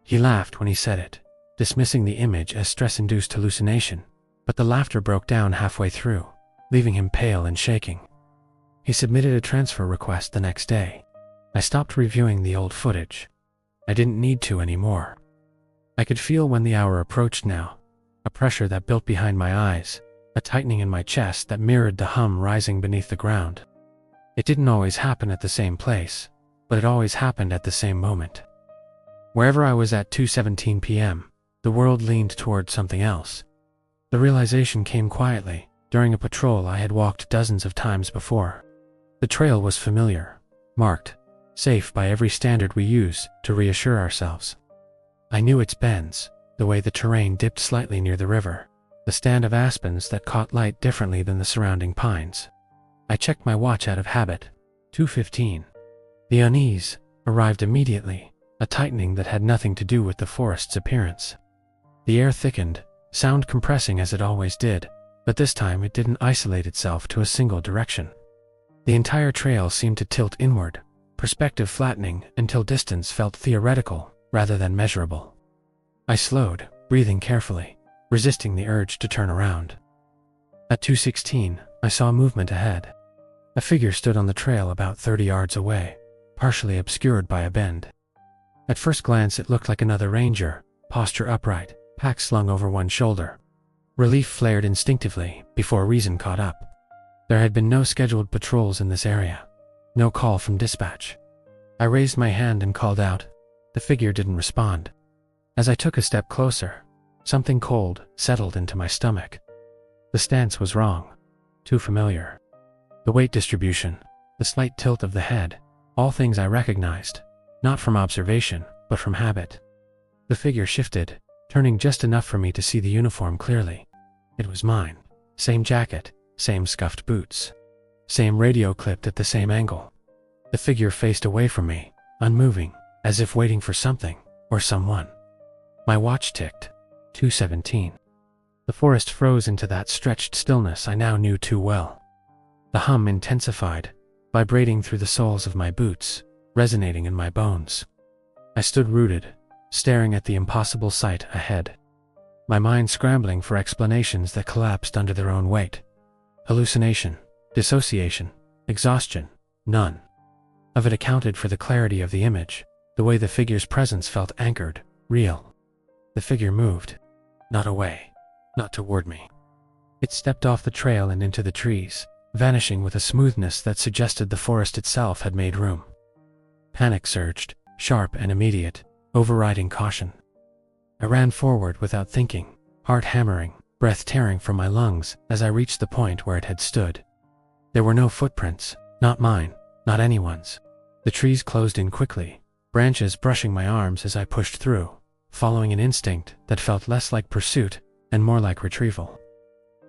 He laughed when he said it, dismissing the image as stress-induced hallucination, but the laughter broke down halfway through, leaving him pale and shaking. He submitted a transfer request the next day. I stopped reviewing the old footage. I didn't need to anymore. I could feel when the hour approached now, a pressure that built behind my eyes, a tightening in my chest that mirrored the hum rising beneath the ground. It didn't always happen at the same place, but it always happened at the same moment. Wherever I was at 2:17 p.m., the world leaned toward something else. The realization came quietly, during a patrol I had walked dozens of times before. The trail was familiar, marked, safe by every standard we use to reassure ourselves. I knew its bends, the way the terrain dipped slightly near the river, the stand of aspens that caught light differently than the surrounding pines. I checked my watch out of habit. 2:15. The unease arrived immediately, a tightening that had nothing to do with the forest's appearance. The air thickened, sound compressing as it always did, but this time it didn't isolate itself to a single direction. The entire trail seemed to tilt inward, perspective flattening until distance felt theoretical rather than measurable. I slowed, breathing carefully, resisting the urge to turn around. At 2:16, I saw movement ahead. A figure stood on the trail about 30 yards away, partially obscured by a bend. At first glance it looked like another ranger, posture upright, pack slung over one shoulder. Relief flared instinctively before reason caught up. There had been no scheduled patrols in this area, no call from dispatch. I raised my hand and called out. The figure didn't respond. As I took a step closer, something cold settled into my stomach. The stance was wrong, too familiar. The weight distribution, the slight tilt of the head, all things I recognized, not from observation, but from habit. The figure shifted, turning just enough for me to see the uniform clearly. It was mine. Same jacket, same scuffed boots, same radio clipped at the same angle. The figure faced away from me, unmoving, as if waiting for something, or someone. My watch ticked. 2:17. The forest froze into that stretched stillness I now knew too well. The hum intensified, vibrating through the soles of my boots, resonating in my bones. I stood rooted, staring at the impossible sight ahead, my mind scrambling for explanations that collapsed under their own weight. Hallucination, dissociation, exhaustion, none of it accounted for the clarity of the image, the way the figure's presence felt anchored, real. The figure moved, not away, not toward me. It stepped off the trail and into the trees, vanishing with a smoothness that suggested the forest itself had made room. Panic surged, sharp and immediate, overriding caution. I ran forward without thinking, heart hammering, breath tearing from my lungs as I reached the point where it had stood. There were no footprints, not mine, not anyone's. The trees closed in quickly, branches brushing my arms as I pushed through, following an instinct that felt less like pursuit and more like retrieval.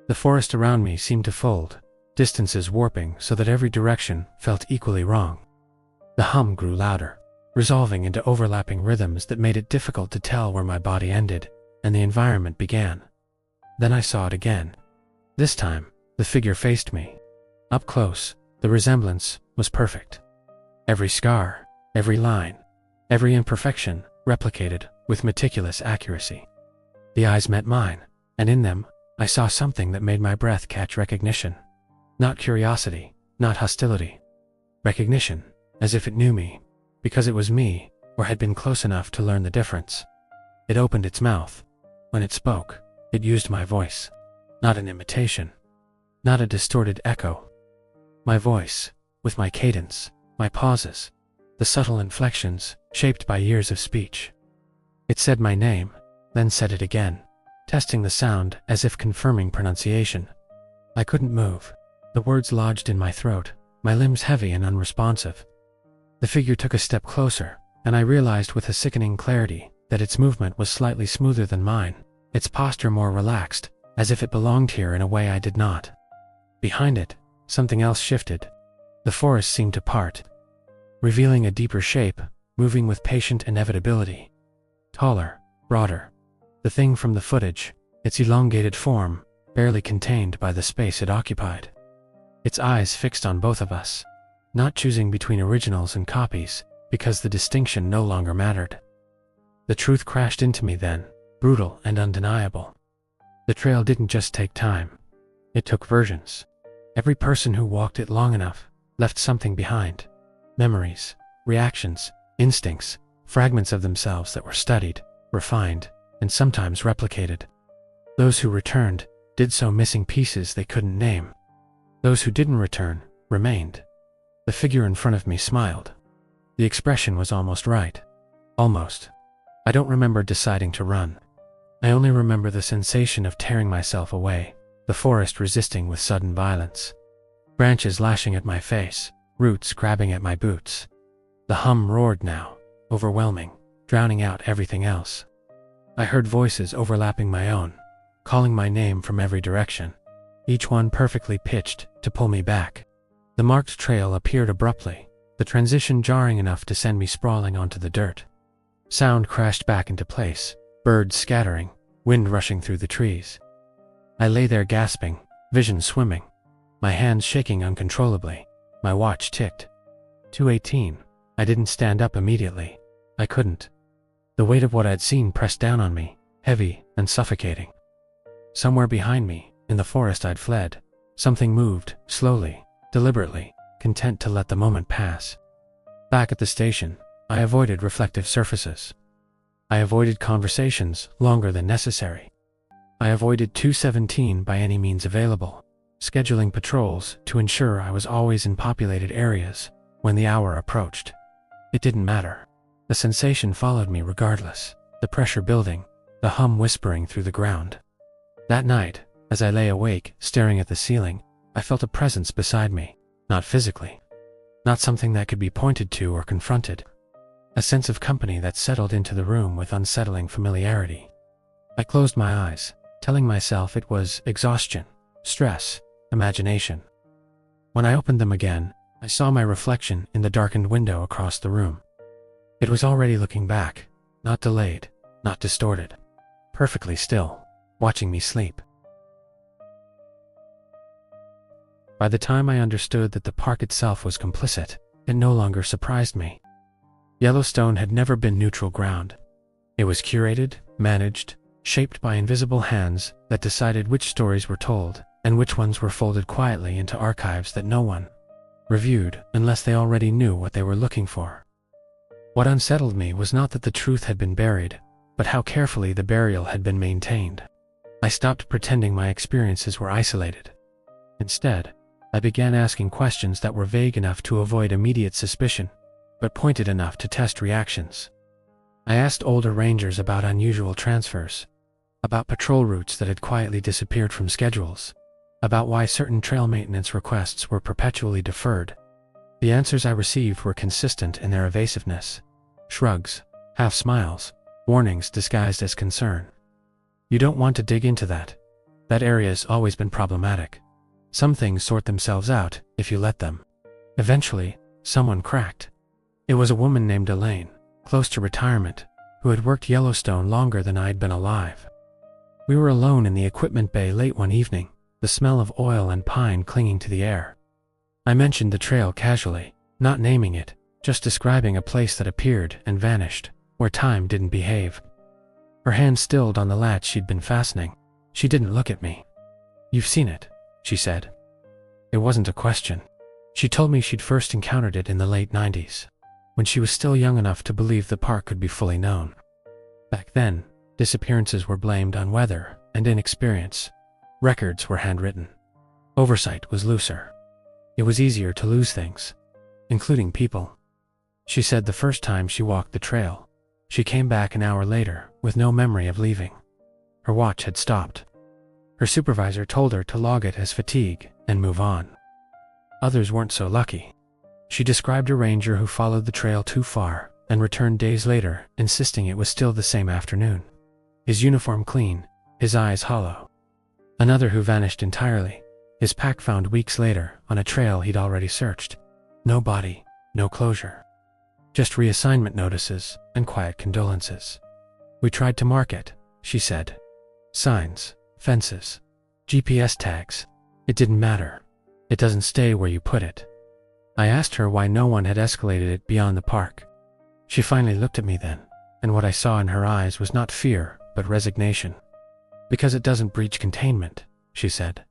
The forest around me seemed to fold, distances warping so that every direction felt equally wrong. The hum grew louder, resolving into overlapping rhythms that made it difficult to tell where my body ended and the environment began. Then I saw it again. This time, the figure faced me. Up close, the resemblance was perfect. Every scar, every line, every imperfection replicated with meticulous accuracy. The eyes met mine, and in them, I saw something that made my breath catch recognition. Not curiosity, not hostility. Recognition, as if it knew me, because it was me, or had been close enough to learn the difference. It opened its mouth. When it spoke, it used my voice. Not an imitation. Not a distorted echo. My voice, with my cadence, my pauses, the subtle inflections shaped by years of speech. It said my name, then said it again, testing the sound as if confirming pronunciation. I couldn't move. The words lodged in my throat, my limbs heavy and unresponsive. The figure took a step closer, and I realized with a sickening clarity that its movement was slightly smoother than mine, its posture more relaxed, as if it belonged here in a way I did not. Behind it, something else shifted. The forest seemed to part, revealing a deeper shape, moving with patient inevitability. Taller, broader. The thing from the footage, its elongated form, barely contained by the space it occupied. Its eyes fixed on both of us, not choosing between originals and copies, because the distinction no longer mattered. The truth crashed into me then, brutal and undeniable. The trail didn't just take time. It took versions. Every person who walked it long enough left something behind. Memories, reactions, instincts, fragments of themselves that were studied, refined, and sometimes replicated. Those who returned did so missing pieces they couldn't name. Those who didn't return remained. The figure in front of me smiled. The expression was almost right. Almost. I don't remember deciding to run. I only remember the sensation of tearing myself away, the forest resisting with sudden violence. Branches lashing at my face, roots grabbing at my boots. The hum roared now, overwhelming, drowning out everything else. I heard voices overlapping my own, calling my name from every direction, each one perfectly pitched to pull me back. The marked trail appeared abruptly, the transition jarring enough to send me sprawling onto the dirt. Sound crashed back into place, birds scattering, wind rushing through the trees. I lay there gasping, vision swimming, my hands shaking uncontrollably. My watch ticked. 2:18. I didn't stand up immediately. I couldn't. The weight of what I'd seen pressed down on me, heavy and suffocating. Somewhere behind me, in the forest I'd fled, something moved, slowly, deliberately, content to let the moment pass. Back at the station, I avoided reflective surfaces. I avoided conversations longer than necessary. I avoided 217 by any means available, scheduling patrols to ensure I was always in populated areas when the hour approached. It didn't matter. The sensation followed me regardless, the pressure building, the hum whispering through the ground. That night, as I lay awake, staring at the ceiling, I felt a presence beside me, not physically, not something that could be pointed to or confronted. A sense of company that settled into the room with unsettling familiarity. I closed my eyes, telling myself it was exhaustion, stress, imagination. When I opened them again, I saw my reflection in the darkened window across the room. It was already looking back, not delayed, not distorted, perfectly still, watching me sleep. By the time I understood that the park itself was complicit, it no longer surprised me. Yellowstone had never been neutral ground. It was curated, managed, shaped by invisible hands that decided which stories were told and which ones were folded quietly into archives that no one reviewed unless they already knew what they were looking for. What unsettled me was not that the truth had been buried, but how carefully the burial had been maintained. I stopped pretending my experiences were isolated. Instead, I began asking questions that were vague enough to avoid immediate suspicion, but pointed enough to test reactions. I asked older rangers about unusual transfers, about patrol routes that had quietly disappeared from schedules, about why certain trail maintenance requests were perpetually deferred. The answers I received were consistent in their evasiveness. Shrugs, half smiles, warnings disguised as concern. You don't want to dig into that. That area's always been problematic. Some things sort themselves out if you let them. Eventually, someone cracked. It was a woman named Elaine, close to retirement, who had worked Yellowstone longer than I'd been alive. We were alone in the equipment bay late one evening, the smell of oil and pine clinging to the air. I mentioned the trail casually, not naming it, just describing a place that appeared and vanished, where time didn't behave. Her hand stilled on the latch she'd been fastening. She didn't look at me. "You've seen it," she said. It wasn't a question. She told me she'd first encountered it in the late 90s, when she was still young enough to believe the park could be fully known. Back then, disappearances were blamed on weather and inexperience. Records were handwritten. Oversight was looser. It was easier to lose things, including people. She said the first time she walked the trail, she came back an hour later with no memory of leaving. Her watch had stopped. Her supervisor told her to log it as fatigue and move on. Others weren't so lucky. She described a ranger who followed the trail too far and returned days later, insisting it was still the same afternoon. His uniform clean, his eyes hollow. Another who vanished entirely, his pack found weeks later on a trail he'd already searched. No body, no closure. Just reassignment notices and quiet condolences. "We tried to mark it," she said. "Signs, fences, GPS tags. It didn't matter. It doesn't stay where you put it." I asked her why no one had escalated it beyond the park. She finally looked at me then, and what I saw in her eyes was not fear, but resignation. "Because it doesn't breach containment," she said.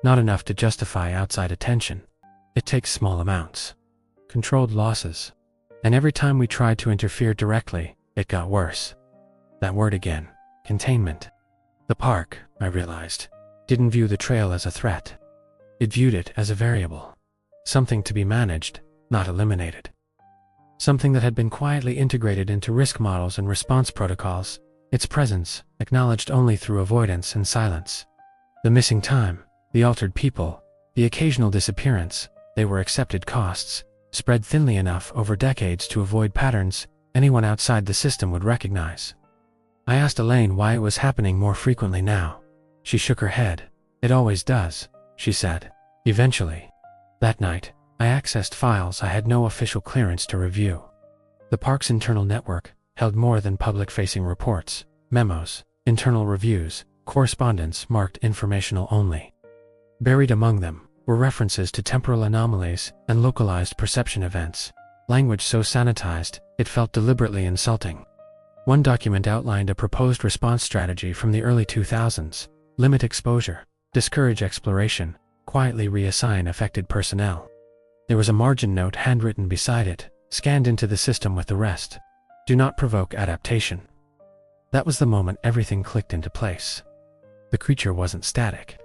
"Not enough to justify outside attention. It takes small amounts. Controlled losses. And every time we tried to interfere directly, it got worse." That word again, containment. The park, I realized, didn't view the trail as a threat. It viewed it as a variable. Something to be managed, not eliminated. Something that had been quietly integrated into risk models and response protocols, its presence acknowledged only through avoidance and silence. The missing time, the altered people, the occasional disappearance, they were accepted costs, spread thinly enough over decades to avoid patterns anyone outside the system would recognize. I asked Elaine why it was happening more frequently now. She shook her head. "It always does," she said. "Eventually." That night, I accessed files I had no official clearance to review. The park's internal network held more than public-facing reports, memos, internal reviews, correspondence marked informational only. Buried among them were references to temporal anomalies and localized perception events, language so sanitized it felt deliberately insulting. One document outlined a proposed response strategy from the early 2000s: limit exposure, discourage exploration, quietly reassign affected personnel. There was a margin note handwritten beside it, scanned into the system with the rest: "Do not provoke adaptation." That was the moment everything clicked into place. The creature wasn't static.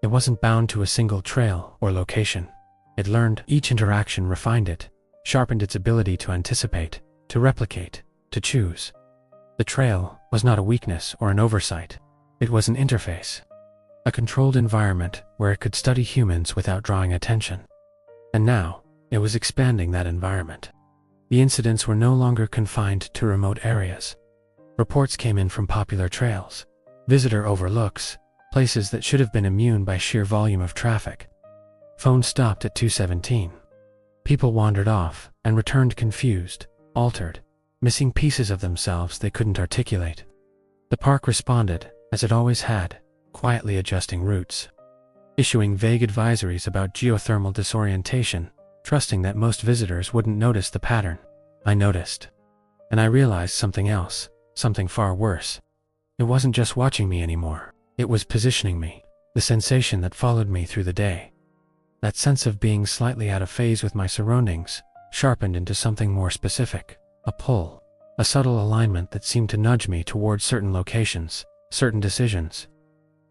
It wasn't bound to a single trail or location. It learned. Each interaction refined it, sharpened its ability to anticipate, to replicate, to choose. The trail was not a weakness or an oversight. It was an interface. A controlled environment where it could study humans without drawing attention. And now, it was expanding that environment. The incidents were no longer confined to remote areas. Reports came in from popular trails, visitor overlooks, places that should have been immune by sheer volume of traffic. Phones stopped at 217. People wandered off and returned confused, altered, missing pieces of themselves they couldn't articulate. The park responded, as it always had, quietly adjusting routes, issuing vague advisories about geothermal disorientation, trusting that most visitors wouldn't notice the pattern. I noticed. And I realized something else, something far worse. It wasn't just watching me anymore. It was positioning me, the sensation that followed me through the day. That sense of being slightly out of phase with my surroundings, sharpened into something more specific, a pull, a subtle alignment that seemed to nudge me towards certain locations, certain decisions.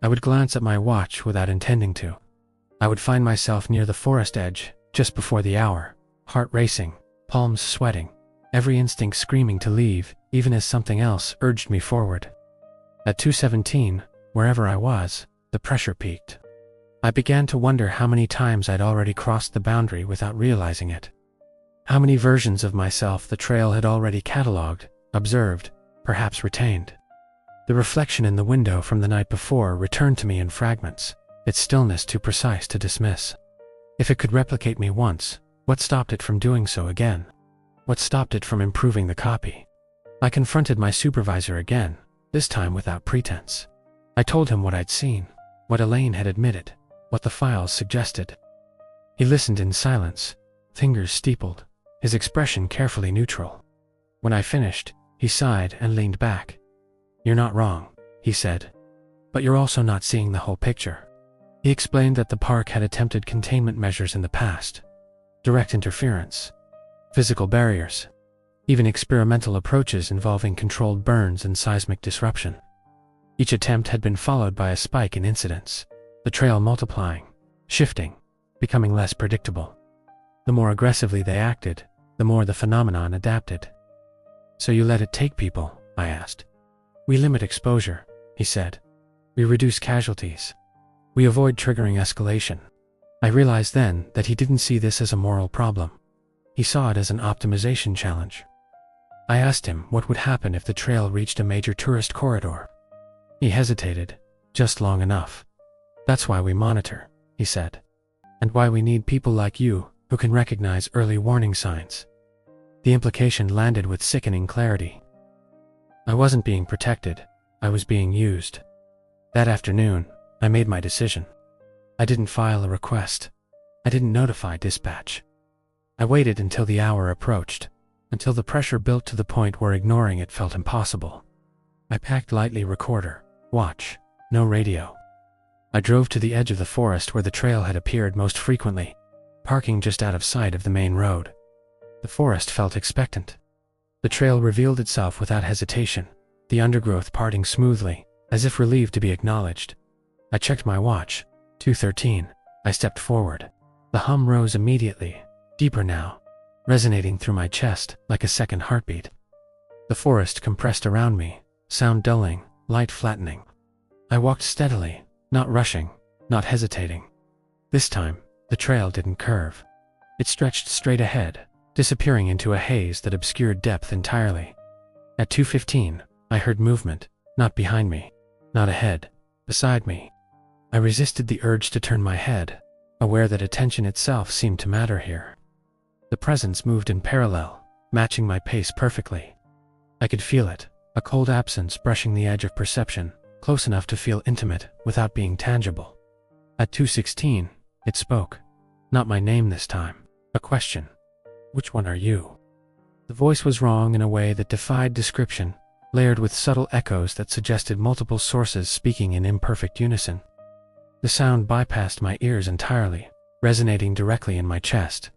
I would glance at my watch without intending to. I would find myself near the forest edge, just before the hour, heart racing, palms sweating, every instinct screaming to leave, even as something else urged me forward. At 217, wherever I was, the pressure peaked. I began to wonder how many times I'd already crossed the boundary without realizing it. How many versions of myself the trail had already catalogued, observed, perhaps retained. The reflection in the window from the night before returned to me in fragments, its stillness too precise to dismiss. If it could replicate me once, what stopped it from doing so again? What stopped it from improving the copy? I confronted my supervisor again, this time without pretense. I told him what I'd seen, what Elaine had admitted, what the files suggested. He listened in silence, fingers steepled, his expression carefully neutral. When I finished, he sighed and leaned back. "You're not wrong," he said. "But you're also not seeing the whole picture." He explained that the park had attempted containment measures in the past. Direct interference, physical barriers, even experimental approaches involving controlled burns and seismic disruption. Each attempt had been followed by a spike in incidents, the trail multiplying, shifting, becoming less predictable. The more aggressively they acted, the more the phenomenon adapted. "So you let it take people?" I asked. "We limit exposure," he said. "We reduce casualties. We avoid triggering escalation." I realized then that he didn't see this as a moral problem. He saw it as an optimization challenge. I asked him what would happen if the trail reached a major tourist corridor. He hesitated, just long enough. "That's why we monitor," he said. "And why we need people like you who can recognize early warning signs." The implication landed with sickening clarity. I wasn't being protected, I was being used. That afternoon, I made my decision. I didn't file a request. I didn't notify dispatch. I waited until the hour approached, until the pressure built to the point where ignoring it felt impossible. I packed lightly recorder, watch, no radio. I drove to the edge of the forest where the trail had appeared most frequently, parking just out of sight of the main road. The forest felt expectant. The trail revealed itself without hesitation, the undergrowth parting smoothly, as if relieved to be acknowledged. I checked my watch, 2:13. I stepped forward. The hum rose immediately, deeper now, resonating through my chest like a second heartbeat. The forest compressed around me, sound dulling, light flattening. I walked steadily, not rushing, not hesitating. This time, the trail didn't curve. It stretched straight ahead, disappearing into a haze that obscured depth entirely. At 2:15, I heard movement, not behind me, not ahead, beside me. I resisted the urge to turn my head, aware that attention itself seemed to matter here. The presence moved in parallel, matching my pace perfectly. I could feel it, a cold absence brushing the edge of perception, close enough to feel intimate without being tangible. At 2:16, it spoke. Not my name this time, a question. "Which one are you?" The voice was wrong in a way that defied description, layered with subtle echoes that suggested multiple sources speaking in imperfect unison. The sound bypassed my ears entirely, resonating directly in my chest.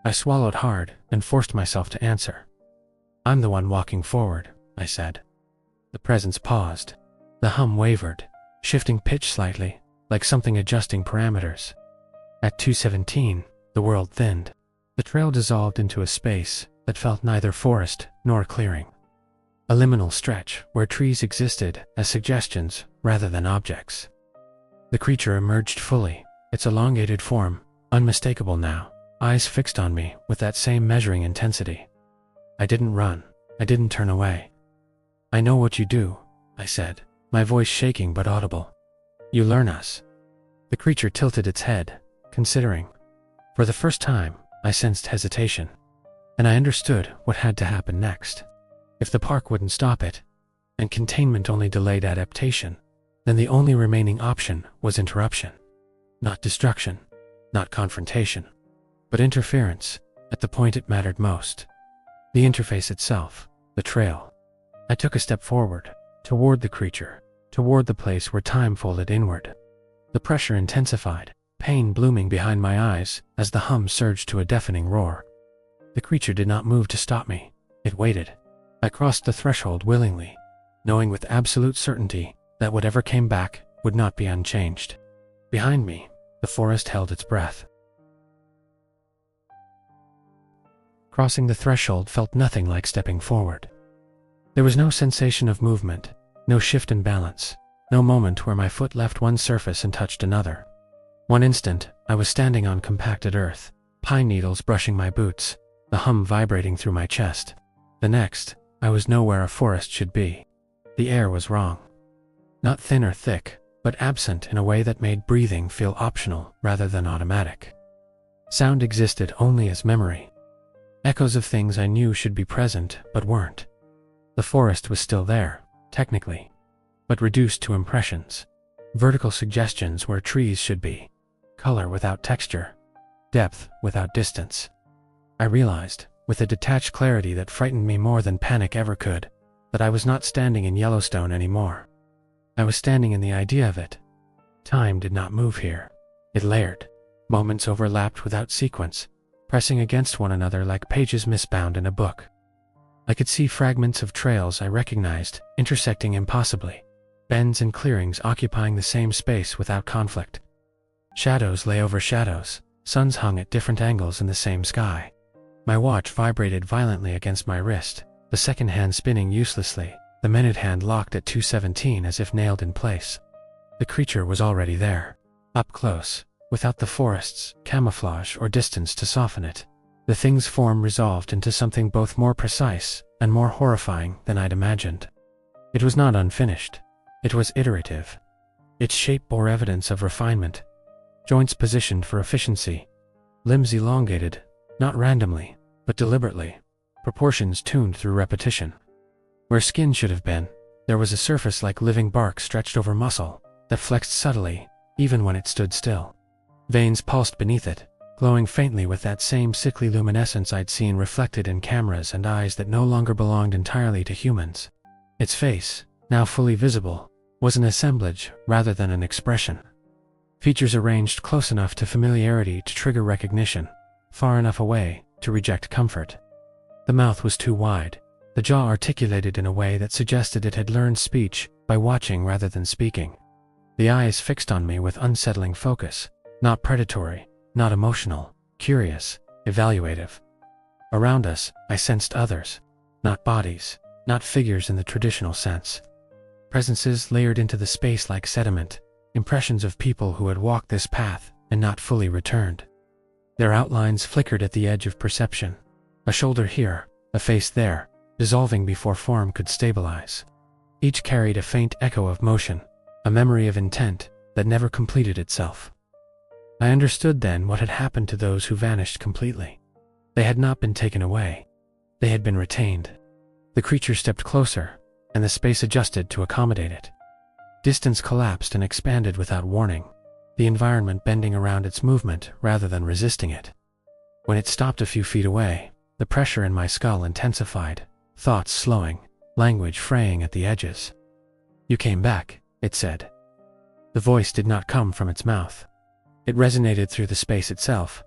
I swallowed hard and forced myself to answer. "I'm the one walking forward," I said. The presence paused. The hum wavered, shifting pitch slightly, like something adjusting parameters. At 2:17, the world thinned. The trail dissolved into a space that felt neither forest nor clearing. A liminal stretch where trees existed as suggestions rather than objects. The creature emerged fully, its elongated form, unmistakable now, eyes fixed on me with that same measuring intensity. I didn't run. I didn't turn away. "I know what you do," I said, my voice shaking but audible. "You learn us." The creature tilted its head, considering. For the first time, I sensed hesitation, and I understood what had to happen next. If the park wouldn't stop it, and containment only delayed adaptation, then the only remaining option was interruption. Not destruction, not confrontation, but interference, at the point it mattered most. The interface itself, the trail. I took a step forward, toward the creature, toward the place where time folded inward. The pressure intensified, pain blooming behind my eyes as the hum surged to a deafening roar. The creature did not move to stop me. It waited. I crossed the threshold willingly, knowing with absolute certainty that whatever came back would not be unchanged. Behind me, the forest held its breath. Crossing the threshold felt nothing like stepping forward. There was no sensation of movement, no shift in balance, no moment where my foot left one surface and touched another. One instant, I was standing on compacted earth, pine needles brushing my boots, the hum vibrating through my chest. The next, I was nowhere a forest should be. The air was wrong. Not thin or thick, but absent in a way that made breathing feel optional rather than automatic. Sound existed only as memory. Echoes of things I knew should be present, but weren't. The forest was still there, technically, but reduced to impressions. Vertical suggestions where trees should be. Color without texture. depth without distance. I realized, with a detached clarity that frightened me more than panic ever could, that I was not standing in Yellowstone anymore. I was standing in the idea of it. Time did not move here. It layered. Moments overlapped without sequence, pressing against one another like pages misbound in a book. I could see fragments of trails I recognized, intersecting impossibly, bends and clearings occupying the same space without conflict. Shadows lay over shadows, suns hung at different angles in the same sky. My watch vibrated violently against my wrist, the second hand spinning uselessly, the minute hand locked at 2:17 as if nailed in place. The creature was already there, up close, without the forest's camouflage or distance to soften it. The thing's form resolved into something both more precise and more horrifying than I'd imagined. It was not unfinished. It was iterative. Its shape bore evidence of refinement. Joints positioned for efficiency. Limbs elongated, not randomly, but deliberately. Proportions tuned through repetition. Where skin should have been, there was a surface like living bark stretched over muscle that flexed subtly, even when it stood still. Veins pulsed beneath it, glowing faintly with that same sickly luminescence I'd seen reflected in cameras and eyes that no longer belonged entirely to humans. Its face, now fully visible, was an assemblage rather than an expression. Features arranged close enough to familiarity to trigger recognition, far enough away to reject comfort. The mouth was too wide, the jaw articulated in a way that suggested it had learned speech by watching rather than speaking. The eyes fixed on me with unsettling focus, not predatory, not emotional, curious, evaluative. Around us, I sensed others, not bodies, not figures in the traditional sense. Presences layered into the space like sediment, impressions of people who had walked this path and not fully returned. Their outlines flickered at the edge of perception. A shoulder here, a face there, dissolving before form could stabilize. Each carried a faint echo of motion, a memory of intent that never completed itself. I understood then what had happened to those who vanished completely. They had not been taken away. They had been retained. The creature stepped closer, and the space adjusted to accommodate it. Distance collapsed and expanded without warning, the environment bending around its movement rather than resisting it. When it stopped a few feet away, the pressure in my skull intensified, thoughts slowing, language fraying at the edges. "You came back," it said. The voice did not come from its mouth. It resonated through the space itself,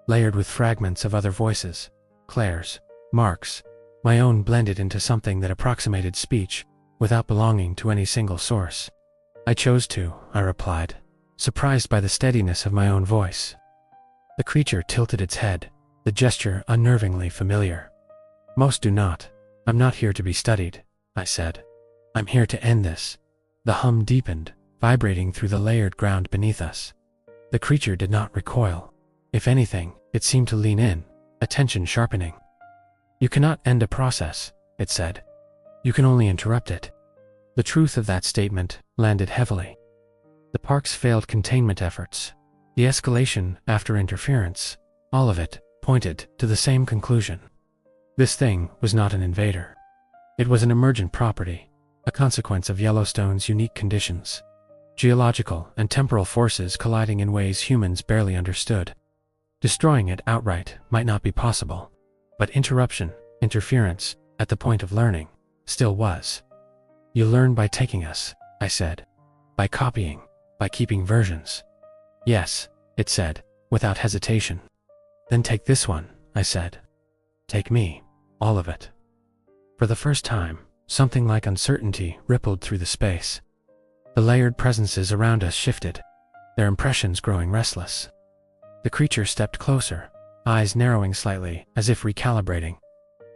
layered with fragments of other voices, Claire's, Mark's, my own blended into something that approximated speech without belonging to any single source. "I chose to," I replied, surprised by the steadiness of my own voice. The creature tilted its head, the gesture unnervingly familiar. "Most do not. I'm not here to be studied," I said. "I'm here to end this." The hum deepened, vibrating through the layered ground beneath us. The creature did not recoil. If anything, it seemed to lean in, attention sharpening. "You cannot end a process," it said. "You can only interrupt it." The truth of that statement landed heavily. The park's failed containment efforts, the escalation after interference, all of it pointed to the same conclusion. This thing was not an invader. It was an emergent property, a consequence of Yellowstone's unique conditions. Geological and temporal forces colliding in ways humans barely understood. Destroying it outright might not be possible, but interruption, interference, at the point of learning, still was. "You learn by taking us," I said. "By copying, by keeping versions." "Yes," it said, without hesitation. "Then take this one," I said. "Take me, all of it." For the first time, something like uncertainty rippled through the space. The layered presences around us shifted, their impressions growing restless. The creature stepped closer, eyes narrowing slightly as if recalibrating.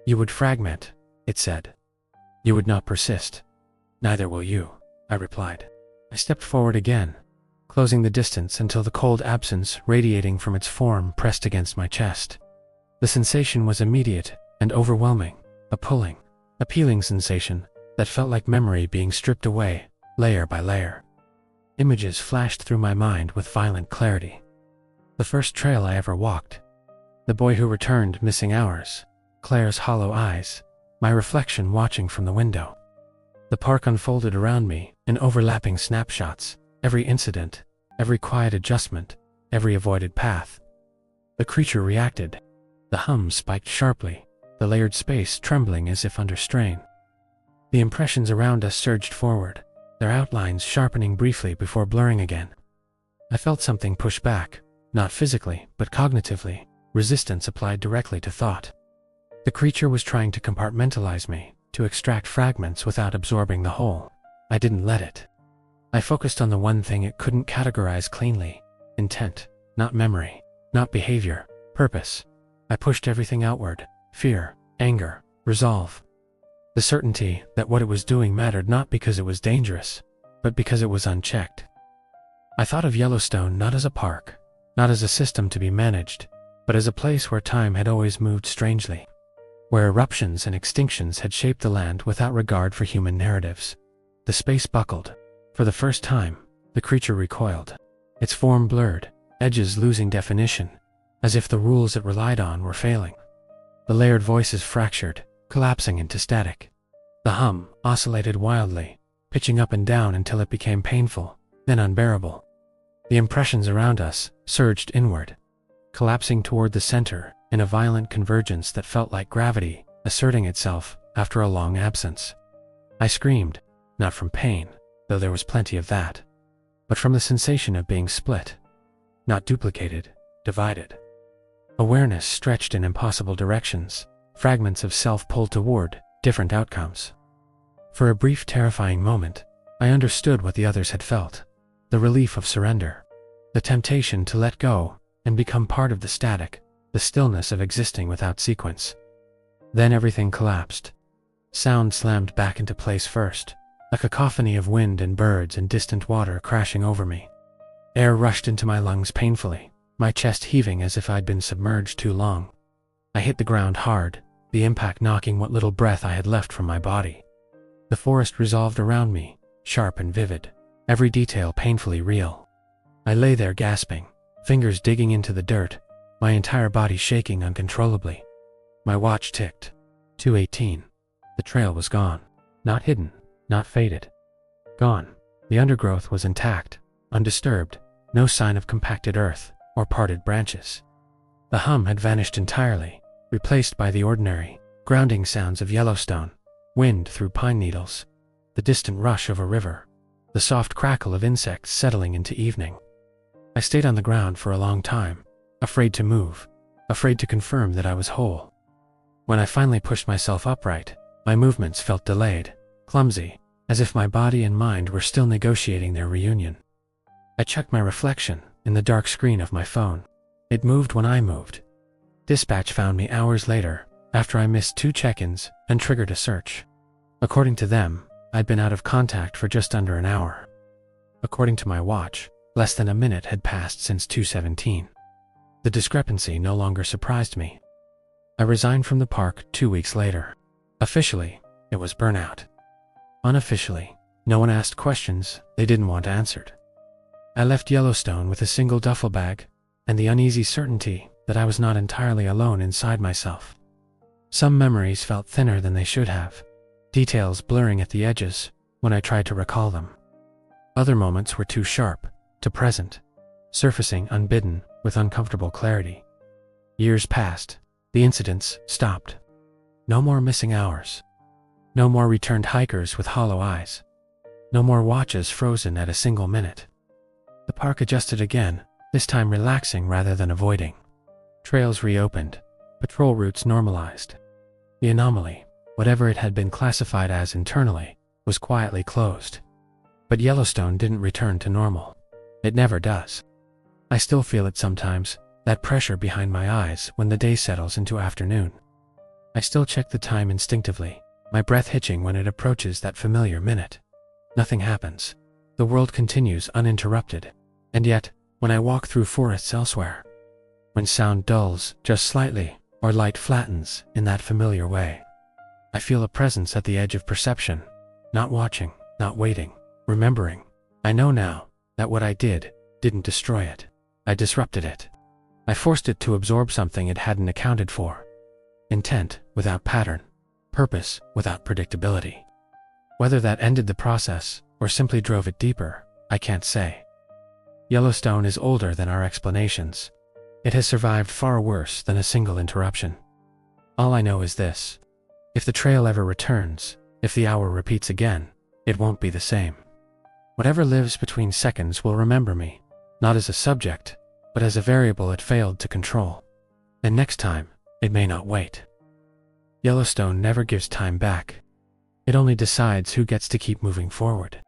"You would fragment," it said. "You would not persist." "Neither will you," I replied. I stepped forward again, closing the distance until the cold absence radiating from its form pressed against my chest. The sensation was immediate and overwhelming, a pulling, appealing sensation that felt like memory being stripped away, layer by layer. Images flashed through my mind with violent clarity. The first trail I ever walked. The boy who returned missing hours. Claire's hollow eyes. My reflection watching from the window. The park unfolded around me in overlapping snapshots, every incident, every quiet adjustment, every avoided path. The creature reacted. The hum spiked sharply, the layered space trembling as if under strain. The impressions around us surged forward, their outlines sharpening briefly before blurring again. I felt something push back, not physically, but cognitively, resistance applied directly to thought. The creature was trying to compartmentalize me, to extract fragments without absorbing the whole. I didn't let it. I focused on the one thing it couldn't categorize cleanly: intent, not memory, not behavior, purpose. I pushed everything outward: fear, anger, resolve. The certainty that what it was doing mattered not because it was dangerous, but because it was unchecked. I thought of Yellowstone not as a park, not as a system to be managed, but as a place where time had always moved strangely, where eruptions and extinctions had shaped the land without regard for human narratives. The space buckled. For the first time, the creature recoiled. Its form blurred, edges losing definition, as if the rules it relied on were failing. The layered voices fractured, collapsing into static. The hum oscillated wildly, pitching up and down until it became painful, then unbearable. The impressions around us surged inward, collapsing toward the center in a violent convergence that felt like gravity asserting itself after a long absence. I screamed, not from pain, though there was plenty of that, but from the sensation of being split. Not duplicated, divided. Awareness stretched in impossible directions, fragments of self pulled toward different outcomes. For a brief, terrifying moment, I understood what the others had felt: the relief of surrender, the temptation to let go and become part of the static, the stillness of existing without sequence. Then everything collapsed. Sound slammed back into place first, a cacophony of wind and birds and distant water crashing over me. Air rushed into my lungs painfully, my chest heaving as if I'd been submerged too long. I hit the ground hard, the impact knocking what little breath I had left from my body. The forest resolved around me, sharp and vivid, every detail painfully real. I lay there gasping, fingers digging into the dirt, my entire body shaking uncontrollably. My watch ticked. 2:18. The trail was gone. Not hidden, not faded. Gone. The undergrowth was intact, undisturbed, no sign of compacted earth or parted branches. The hum had vanished entirely, replaced by the ordinary, grounding sounds of Yellowstone, wind through pine needles, the distant rush of a river, the soft crackle of insects settling into evening. I stayed on the ground for a long time, afraid to move, afraid to confirm that I was whole. When I finally pushed myself upright, my movements felt delayed, clumsy, as if my body and mind were still negotiating their reunion. I checked my reflection in the dark screen of my phone. It moved when I moved. Dispatch found me hours later, after I missed 2 check-ins and triggered a search. According to them, I'd been out of contact for just under an hour. According to my watch, less than a minute had passed since 2:17. The discrepancy no longer surprised me. I resigned from the park 2 weeks later. Officially, it was burnout. Unofficially, no one asked questions they didn't want answered. I left Yellowstone with a single duffel bag and the uneasy certainty that I was not entirely alone inside myself. Some memories felt thinner than they should have, details blurring at the edges when I tried to recall them. Other moments were too sharp, too present, surfacing unbidden with uncomfortable clarity. Years passed. The incidents stopped. No more missing hours. No more returned hikers with hollow eyes. No more watches frozen at a single minute. The park adjusted again, this time relaxing rather than avoiding. Trails reopened. Patrol routes normalized. The anomaly, whatever it had been classified as internally, was quietly closed. But Yellowstone didn't return to normal. It never does. I still feel it sometimes, that pressure behind my eyes when the day settles into afternoon. I still check the time instinctively, my breath hitching when it approaches that familiar minute. Nothing happens. The world continues uninterrupted. And yet, when I walk through forests elsewhere, when sound dulls just slightly or light flattens in that familiar way, I feel a presence at the edge of perception, not watching, not waiting, remembering. I know now that what I didn't destroy it. I disrupted it. I forced it to absorb something it hadn't accounted for. Intent without pattern, purpose without predictability. Whether that ended the process or simply drove it deeper, I can't say. Yellowstone is older than our explanations. It has survived far worse than a single interruption. All I know is this: if the trail ever returns, if the hour repeats again, it won't be the same. Whatever lives between seconds will remember me, not as a subject, but as a variable it failed to control. And next time, it may not wait. Yellowstone never gives time back. It only decides who gets to keep moving forward.